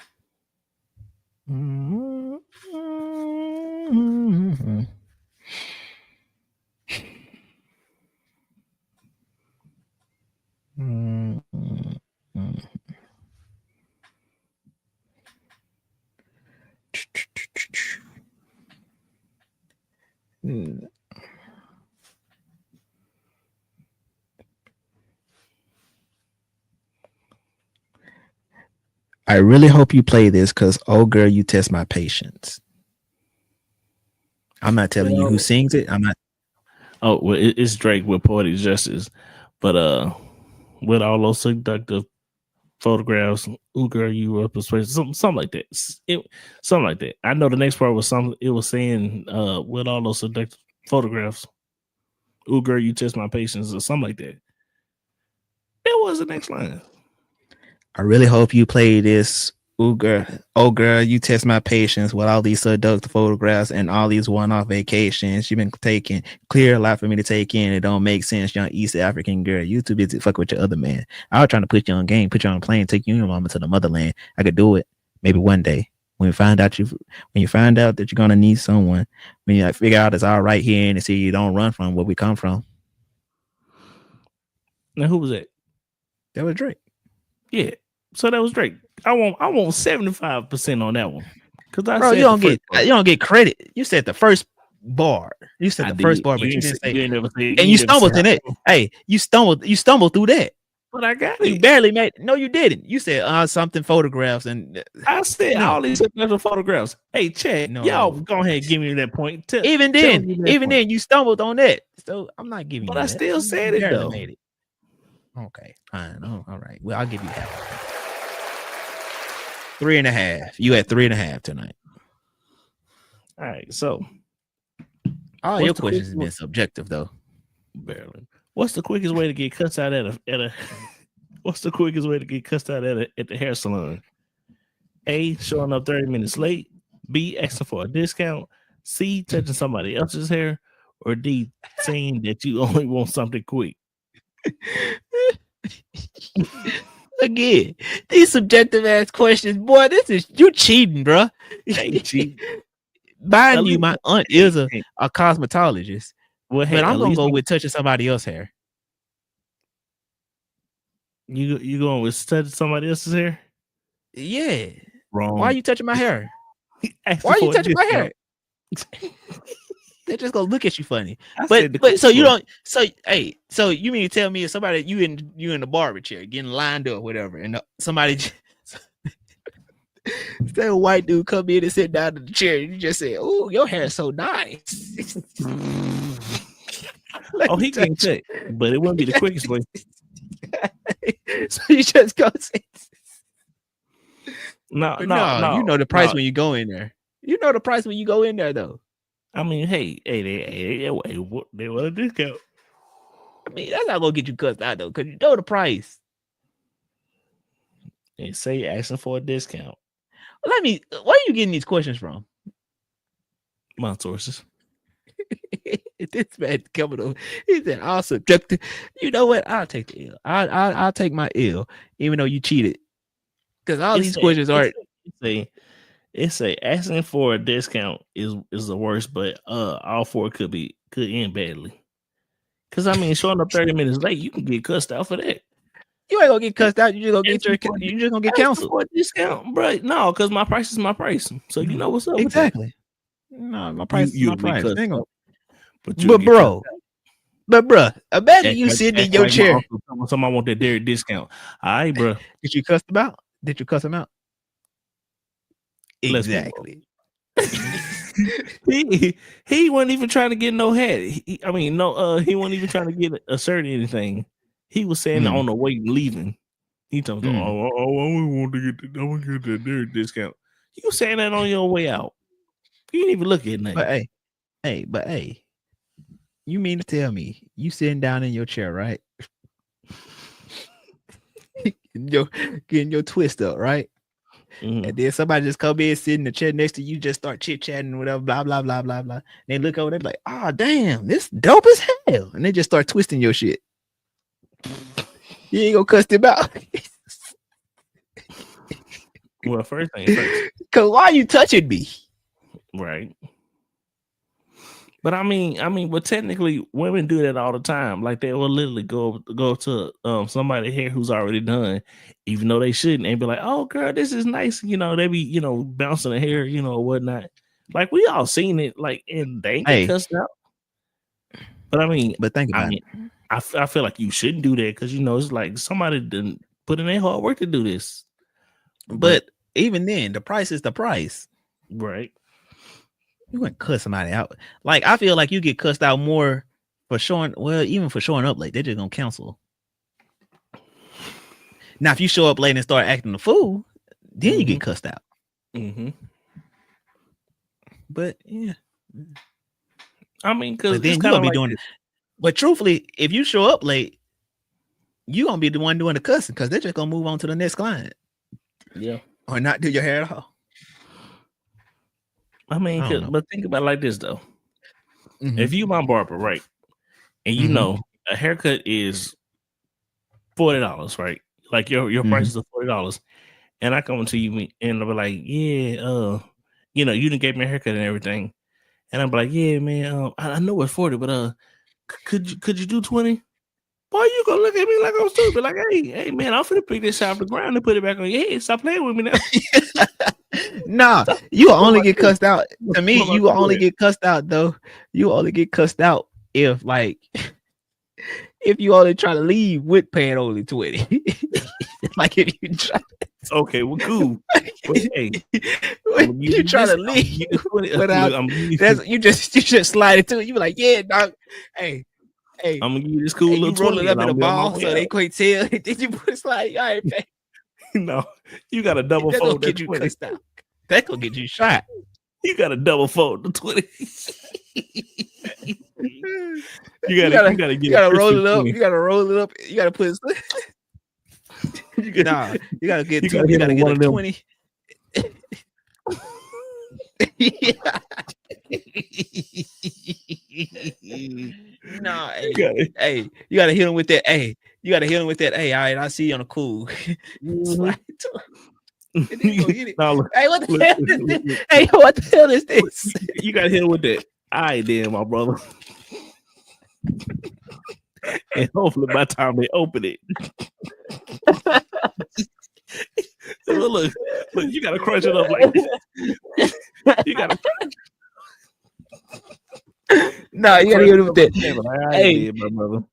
I really hope you play this because, oh girl, you test my patience. I'm not telling you who sings it. I'm not. Oh, well, it's Drake with Poetic Justice, but with all those seductive photographs, ooh girl, you were persuasive, something like that. Something like that. I know the next part was something. It was saying, with all those seductive photographs, ooh girl, you test my patience, or something like that. That was the next line. I really hope you play this. Ooh, girl. Oh, girl, you test my patience with all these seductive photographs and all these one-off vacations you've been taking. Clear a lot for me to take in. It don't make sense, young East African girl. You too busy fucking with your other man. I was trying to put you on game, put you on a plane, take you and your mama to the motherland. I could do it. Maybe one day. When you find out that you're gonna need someone, when you figure out it's all right here and see you don't run from where we come from. Now who was that? That was Drake. Yeah. So that was Drake. I want 75% on that one. Cause I Bro, said you don't get credit. You said the first bar. You said the first bar, but you didn't say. And you stumbled in it. Hey, you stumbled through that. But I got it. You barely made. No, you didn't. You said something photographs and. I said all these photographs. Hey, Chad, y'all go ahead and give me that point. Even then, you stumbled on that. So I'm not giving you that. But I still said it though. Made it. Okay, fine. Oh, all right. Well, I'll give you half. 3.5. You had 3.5 tonight. All right. So, all your questions have been subjective, though. Barely. What's the quickest way to get cussed out at a? What's the quickest way to get cussed out at the hair salon? A, showing up 30 minutes late. B, asking for a discount. C, touching somebody else's hair. Or D, saying that you only want something quick. Again, these subjective ass questions, boy. You cheating, bro. Cheating. Mind you, my aunt is a cosmetologist. Well, hey, but I'm gonna go with touching somebody else's hair. You going with touching somebody else's hair? Yeah. Wrong. Why are you touching my hair? Why are you touching my hair? They're just gonna look at you funny. But so you don't. So hey, so you mean to tell me if somebody you in the barber chair getting lined up, whatever, and somebody say a white dude come in and sit down in the chair, and you just say, "Oh, your hair is so nice." Oh, he can cut, but it wouldn't be the quickest way. So you just go say, no. You know the price when you go in there. You know the price when you go in there, though. I mean, hey, they want a discount. I mean, that's not gonna get you cussed out though, because you know the price. They say you're asking for a discount. Where are you getting these questions from? My sources. This man coming over. He said, "I'll subject. You know what? I'll take the L. I'll take my L, even though you cheated. Because all these questions are. It's asking for a discount is the worst, but all four could end badly. Because I mean, showing up 30 minutes late, you can get cussed out for that. You ain't gonna get cussed out. You just gonna get canceled for a discount, bro. No, because my price is my price. So you know what's up. Exactly. No, my price is my price. But bro, imagine you sitting in your chair. Somebody want that dairy discount. All right, bro. Did you cuss them out? Exactly. he wasn't even trying to get no hat. He wasn't even trying to get a shirt or anything. He was saying on the way leaving. He told me, I want to get that dairy discount. You saying that on your way out. You didn't even look at nothing. But hey, you mean to tell me you sitting down in your chair, right? getting your twist up, right? Mhm. And then somebody just come in, sit in the chair next to you, just start chit chatting, whatever, blah blah blah blah blah. They look over, they be like, "Oh damn, this dope as hell," and they just start twisting your shit. You ain't gonna cuss them out. Well, first thing first, Cause why you touching me? right? But I mean, but technically, women do that all the time. Like they will literally go to somebody here who's already done, even though they shouldn't, and be like, "Oh, girl, this is nice." You know, they be bouncing the hair, or whatnot. Like we all seen it. Like and they ain't get cussed out. But I mean, think about it. I feel like you shouldn't do that because it's like somebody didn't put in their hard work to do this. But even then, the price is the price, right? You wouldn't cuss somebody out. Like I feel like you get cussed out more for showing. Well, even for showing up late, they're just gonna cancel. Now, if you show up late and start acting a fool, then you get cussed out. Mm-hmm. But yeah, I mean, because then you're gonna be doing it. But truthfully, if you show up late, you're gonna be the one doing the cussing because they're just gonna move on to the next client. Yeah, or not do your hair at all. I mean, but think about it like this though. Mm-hmm. If you my barber, right, and a haircut is $40, right? Like your prices are $40, and I come to you and I'll be like, yeah, you didn't give me a haircut and everything, and I'm like, yeah, man, I know it's 40, but could you do 20? Boy, you gonna look at me like I'm stupid? Like, hey, man, I'm finna pick this off the ground and put it back on your head. Stop playing with me now. Nah, you will only get cussed out. To me, you will only get cussed out though. You only get cussed out if you only try to leave with paying only 20. Like if you try. Okay, well, cool. But, hey, you try to leave without you just slide it to it. You be like, yeah, dog. Hey, I'm gonna give you this cool little you roll it up in a ball so they can't tell. Did you put a slide? All right, man. No, you got a double fold. Get you cussed out. That gonna get you shot. You got to double fold the 20. You gotta roll it up. You gotta roll it up. You gotta put you gotta get a 20. Yeah. No, hey, you gotta hit him with that. Hey, you gotta hit him with that. Hey, all right, I'll see you on the cool. Slide it to him. And then you go hit it. No, hey, what the hell is this? Hey, what the hell is this? You gotta hit him with that. All right, then, my brother. And hopefully by the time they open it. look, you gotta crunch it up like this. You gotta No, you gotta hit him with that. Hey, my brother.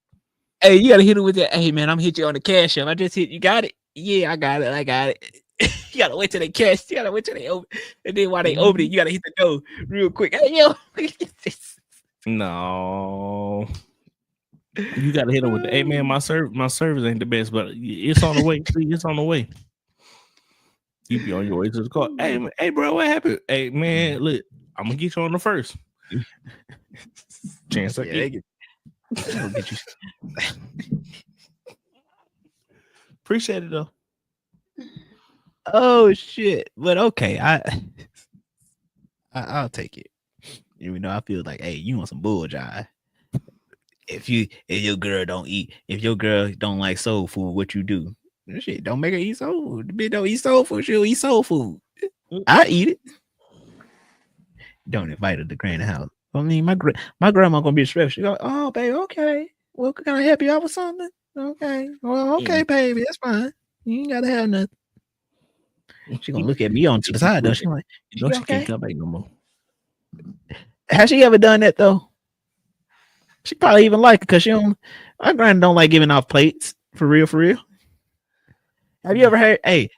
Hey, you gotta hit him with that. Hey man, I'm gonna hit you on the cash app. I just hit you got it? Yeah, I got it. You gotta wait till they cash, you gotta wait till they open. And then while they open it, you gotta hit the door real quick. Hey yo. No. You gotta hit them with the hey man, my service ain't the best, but it's on the way. See, it's on the way. You be on your way to the car. Hey bro, what happened? Hey man, look, I'm gonna get you on the first. Chance I get. Get you. Appreciate it though. Oh shit. But okay, I'll take it. Even though I feel like, hey, you want some bull jive. If your girl don't like soul food, what you do? Shit, don't make her eat soul food. The bitch don't eat soul food, she'll eat soul food. I eat it. Don't invite her to Granny house. I mean, my grandma gonna be stressed. She go, oh baby, okay. Well, can I help you out with something? Okay. Well, okay, baby, that's fine. You ain't gotta have nothing. She gonna look at me on to the side though. She like, she can't come back no more. Has she ever done that though? She probably even like it because my granny don't like giving off plates for real. Have you ever heard? Hey,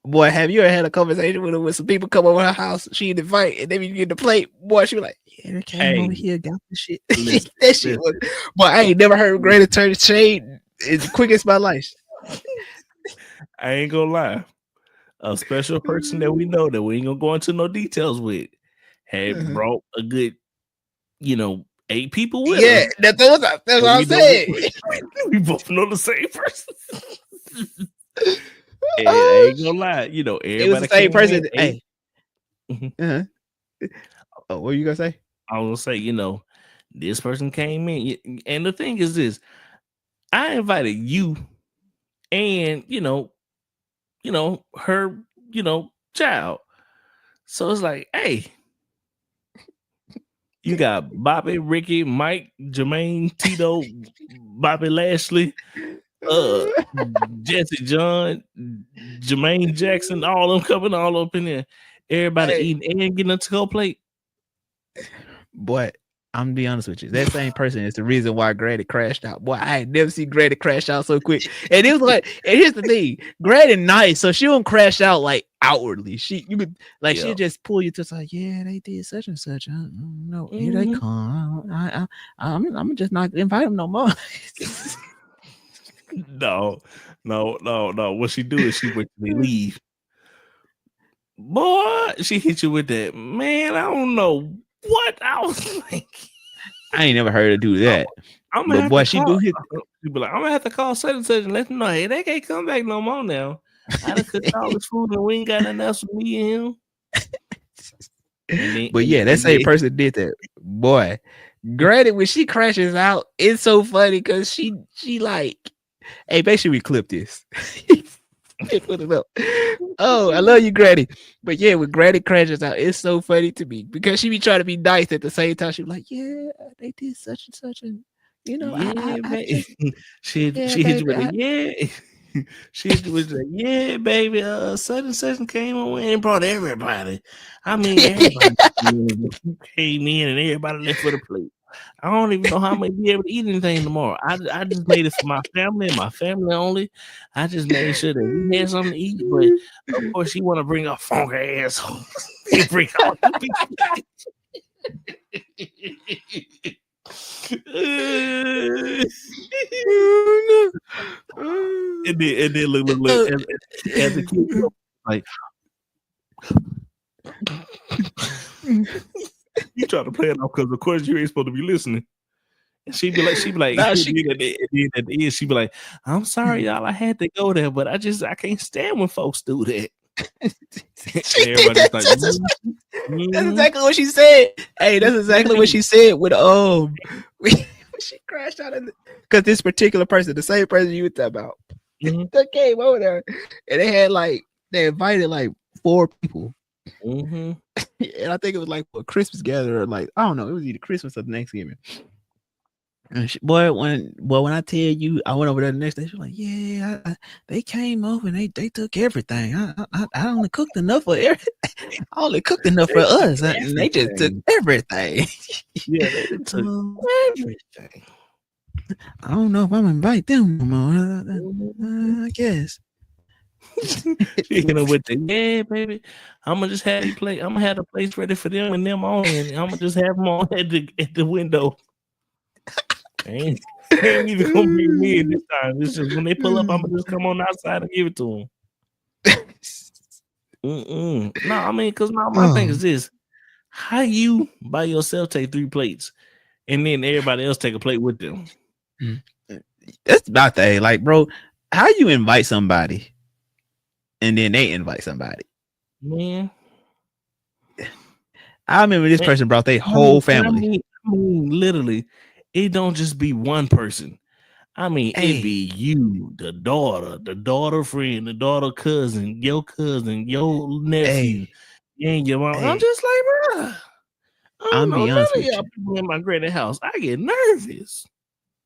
boy, have you ever had a conversation with her when some people come over her house? She'd invite and then you get the plate. Boy, she was like, yeah, came over here, got the shit. That shit was. Boy, I ain't never heard granny turn the shade as quick as my life. I ain't gonna lie. A special person that we know that we ain't gonna go into no details with had brought a good, 8 people with Yeah, her. that's what I said. We both know the same person. And I ain't gonna lie, everybody It was the same came in, person. ate. Hey. Oh, what were you gonna say? I was gonna say, this person came in, and the thing is this: I invited you, and her, child. So it's like, hey, you got Bobby, Ricky, Mike, Jermaine, Tito, Bobby Lashley, Jesse John, Jermaine Jackson, all of them coming all up in there. Everybody eating and getting a to-go plate. Boy, I'm gonna be honest with you. That same person is the reason why Granny crashed out. Boy, I ain't never seen Granny crash out so quick. And it was like, and here's the thing: Granny nice, so she won't crash out like outwardly. She'll just pull you to like, yeah, they did such and such. I don't know, here they come. I'm just not invite them no more. No. What she do is she wait till they leave. Boy, she hit you with that. Man, I don't know what I was like. I ain't never heard her do that. I'm gonna have to call. She be like, I'm gonna have to call such and such and let them know, hey, they can't come back no more now. I done cooked all this food and we ain't got nothing else for me and him. But yeah, that same person did that. Boy, Granny, when she crashes out, it's so funny because she like, hey, make sure we clip this. Put it up. Oh, I love you, Granny. But yeah, when Granny crashes out, it's so funny to me because she be trying to be nice at the same time. She be like, yeah, they did such and such, and she hit you with it. Yeah. She was like, yeah, baby, such and such came on and brought everybody. I mean, everybody came in and everybody left with a plate. I don't even know how I'm gonna be able to eat anything tomorrow. I just made it for my family and my family only. I just made sure that we had something to eat. But of course, she want to bring a funky asshole. Bring all the people. And then look as a kid, like you try to play it off because of course you ain't supposed to be listening. And she'd be like, Nah, at the end, she'd be like, I'm sorry, y'all, I had to go there, but I can't stand when folks do that. Everybody's like, that's exactly what she said. Hey, that's exactly what she said with when she crashed out because this particular person, the same person you were talking about, they came over there and they invited like 4 people. And I think it was like a Christmas gathering, or like, I don't know, it was either Christmas or Thanksgiving. And when I tell you, I went over there the next day. She was like, "Yeah, they came over and they took everything. I only cooked enough for I only cooked enough for us, and they just took everything." Yeah, they took everything. I don't know if I'm gonna invite them no more. I guess. She hit him with the, yeah, baby. I'm gonna just have you play. I'm gonna have the place ready for them and them on, and I'm gonna just have them on at the window. Ain't even gonna be me this time. It's just when they pull up, I'm gonna just come on outside and give it to them. No, I mean, because my thing is this: how you by yourself take 3 plates, and then everybody else take a plate with them? That's about that. Like, bro, how you invite somebody, and then they invite somebody? Man, I remember this person brought their whole family. I mean, literally. It don't just be one person. I mean, it be you, the daughter friend, the daughter cousin, your nephew, and your mom. I'm just like, bro, I don't know none of y'all people in my granny house. I get nervous.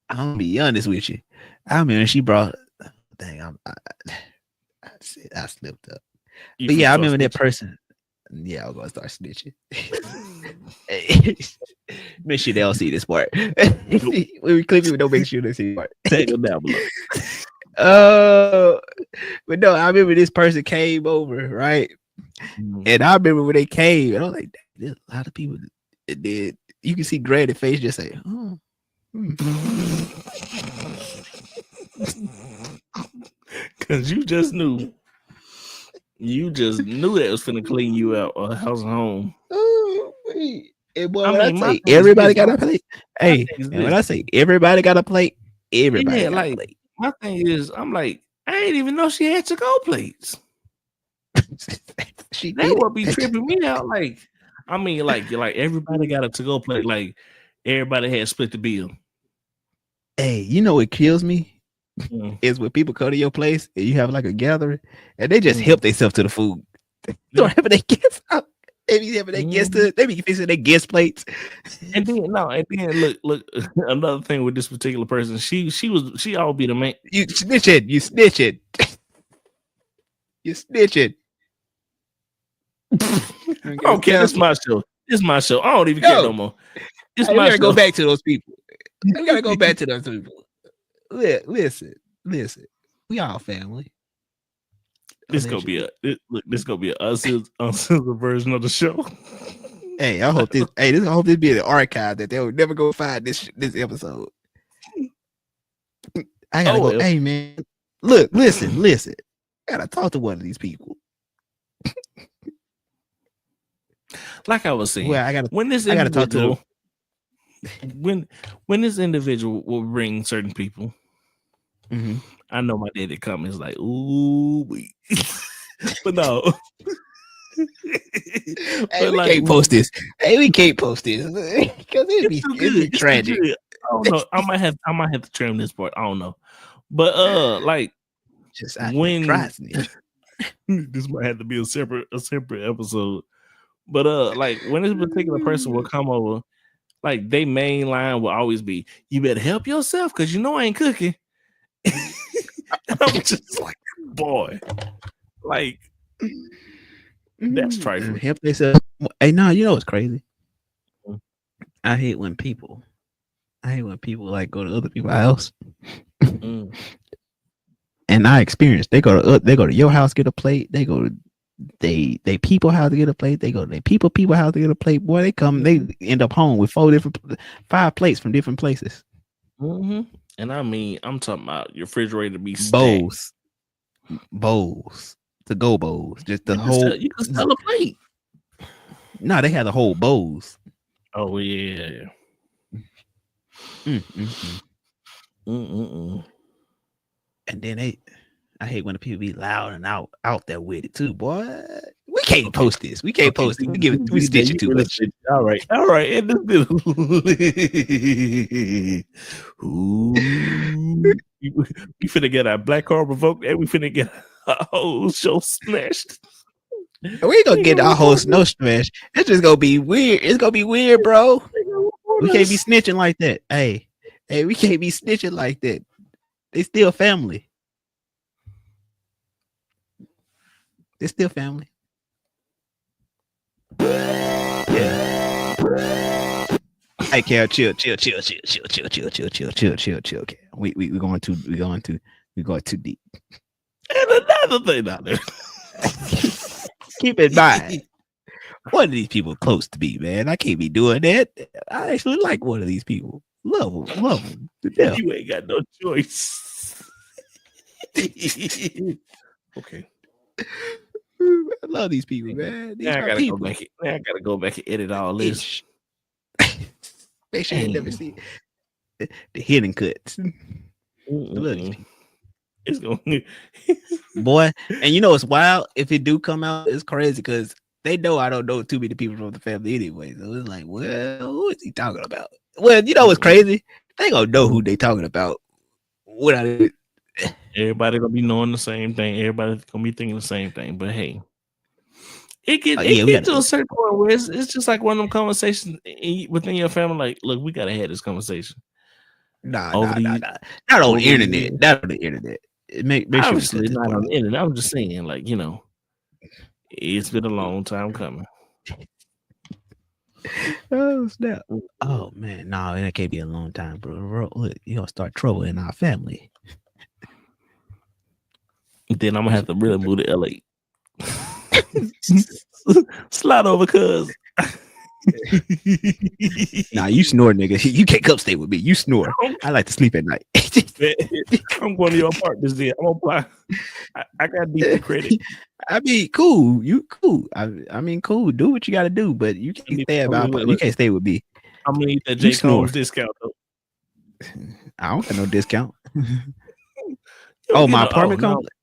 I'm gonna be honest with you. I mean, she brought. Dang, I slipped up. But yeah, I remember that person. Yeah, I was gonna start snitching. Make sure they don't see this part. When we clip it, don't make sure they see the part. Take them down below. But no, I remember this person came over, right? And I remember when they came, and I was like, there's a lot of people. And then you can see Granny's face just say, "Oh." Because you just knew. You just knew that was finna clean you out or house and home. Oh, Hey, boy, I when I mean, my say thing is everybody this. got a plate, hey, thing is and when this. I say everybody got a plate, everybody Yeah, got like a plate. my thing is, I'm like, I didn't even know she had to-go plates. She That did would be it. tripping me out. Like, I mean, like everybody got a to-go plate. Like, everybody had split the bill. Hey, you know what kills me Mm. is when people come to your place and you have like a gathering and they just Mm. help themselves to the food. They Yeah. don't have their guests out. They be having their guests to. They be fixing their guest plates. And then look. Another thing with this particular person, she all be the man. You snitching. You snitching. You snitching. I don't care. This is my show. This is my show. I don't even care no more. It's Hey, we my gotta show. go back to those people. We gotta go back to those people. Listen. We all family. This gonna be a uncensored version of the show. Hey, I hope this. I hope this be the archive that they will never go find this episode. I gotta go. well. Hey, man, look, listen. I gotta talk to one of these people. Like I was saying, Well, I gotta talk to them. When this individual will bring certain people, I know my daddy come is like, ooh, but no. Hey, we can't post this. Hey, we can't post this because it'd be tragic. I don't know. I might have to trim this part. I don't know, but like just when this might have to be a separate episode. But like when this particular person will come over, like they main line will always be, "You better help yourself because you know I ain't cooking." I'm just like, boy, like that's trifling. Help themselves. Hey, no, you know what's crazy? I hate when people like go to other people's house. And I experienced they go to your house, get a plate. They go to they people house to get a plate. They go to their people house to get a plate. Boy, they end up home with 5 plates from different places. And I mean, I'm talking about your refrigerator be stacked. Bowls, to go bowls, just the You can sell a plate. No, they had the whole bowls. Oh yeah. And then I hate when the people be loud and out there with it too, boy. We can't post this. We can't post it. We stitch it too much. All right. And this ooh, we finna get our Black Card Revoked, and we finna get our whole show smashed. We ain't gonna get our whole snow smash. It's just gonna be weird. It's gonna be weird, bro. We can't be snitching like that. Hey, we can't be snitching like that. They still family. They're still family. Yeah. Hey, Cal, chill. Cal. We're going too deep. And another thing out there. Keep in mind, one of these people close to me, man. I can't be doing that. I actually like one of these people. Love them to death. You ain't got no choice. Okay. I love these people, man. These I gotta people. go back. I gotta go back and edit all this. Make sure you never see the hidden cuts. It's going, boy. And you know it's wild. If it do come out, it's crazy because they know I don't know too many people from the family anyway. So it's like, well, who is he talking about? Well, you know what's crazy? They gonna know who they talking about. Everybody gonna be knowing the same thing. Everybody gonna be thinking the same thing. But hey, it get to a certain point where it's just like one of them conversations within your family. Like, look, we gotta have this conversation. Not on the internet. Not on the internet. Make obviously sure not on the internet. I'm just saying, like, you know, it's been a long time coming. Oh snap! Oh man, no, it can't be a long time, bro. Look, you gonna start trouble in our family. Then I'm gonna have to really move to LA. Slide over, cuz. Nah, you snore, nigga. You can't come stay with me. You snore. I like to sleep at night. I'm going to your apartment this day. I'm gonna apply. I got DP credit. I mean, cool. You cool. I mean, cool. Do what you got to do, but you can't stay about. You can't stay with me. I'm gonna need that J. Combs discount though. I don't get no discount. Oh, my apartment complex.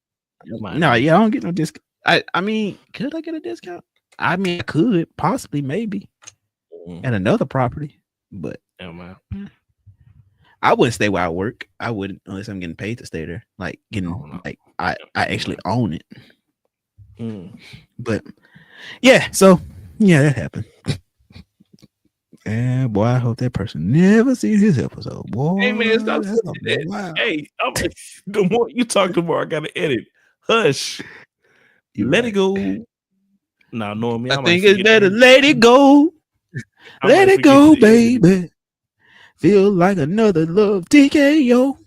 No, yeah, I don't get no discount. I mean, could I get a discount? I mean, I could possibly, maybe, at another property, but I wouldn't stay where I work. I wouldn't unless I'm getting paid to stay there. Like like I actually own it. But yeah, so yeah, that happened. And boy, I hope that person never sees his episode. Boy, hey man, stop wow. Hey, the more you talk, the more I gotta edit. Hush. Let it go. Nah, Normie, I think it's better. Let it go. Let it go, baby. Feel like another love TKO.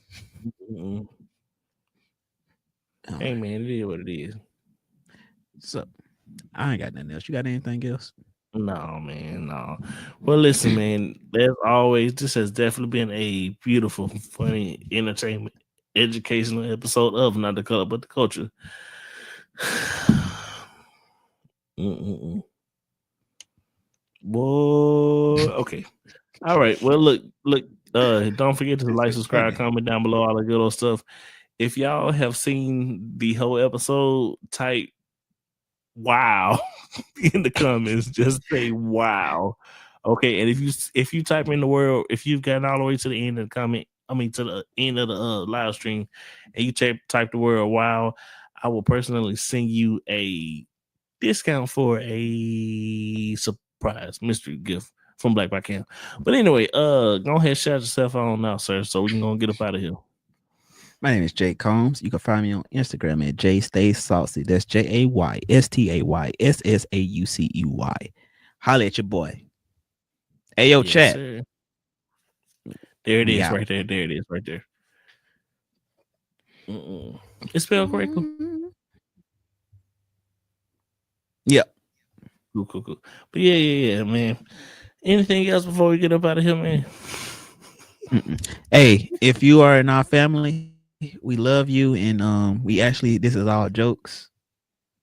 Hey man, it is what it is. So I ain't got nothing else. You got anything else? No, man, no. Well, listen, man, as always, this has definitely been a beautiful, funny, entertainment, educational episode of Not the Color But the Culture. Boy, okay. All right. Well, look, don't forget to like, subscribe, comment down below, all the good old stuff. If y'all have seen the whole episode, type wow in the comments. Just say wow. Okay, and if you type in the word, if you've gotten all the way to the end of the comment, to the end of the live stream, and you type the word wow, I will personally send you a discount for a surprise mystery gift from Black.com. But anyway, go ahead, shout yourself on now, sir, so we can go get up out of here. My name is Jay Combs. You can find me on Instagram at JStaySaucy. That's JayStaySaucey. Holla at your boy. Hey, yo, yes, chat. Sir. There it is, right there. There it is, right there. It's spelled correctly. Yep. Cool. But yeah, man. Anything else before we get up out of here, man? Hey, if you are in our family, we love you, and we actually, this is all jokes.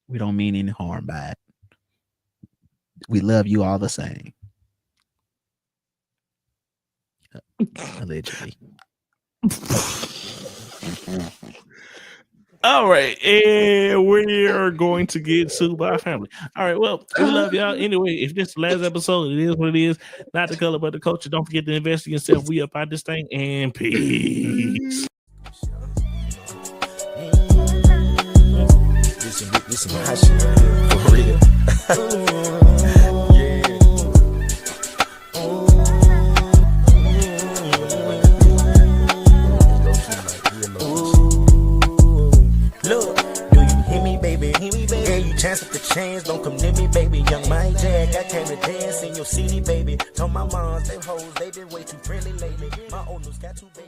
We don't mean any harm by it. We love you all the same. Allegedly. All right, and we are going to get sued by our family. All right, well, we love y'all. Anyway, if this is the last episode, it is what it is. Not the color, but the culture. Don't forget to invest in yourself. We up out this thing, and peace. This some hot shit for real. Chance at the chains, don't come near me, baby. Young Mike Jack, I came to dance in your city, baby. Told my moms, they hoes, they been way too friendly lately. My old news got too big.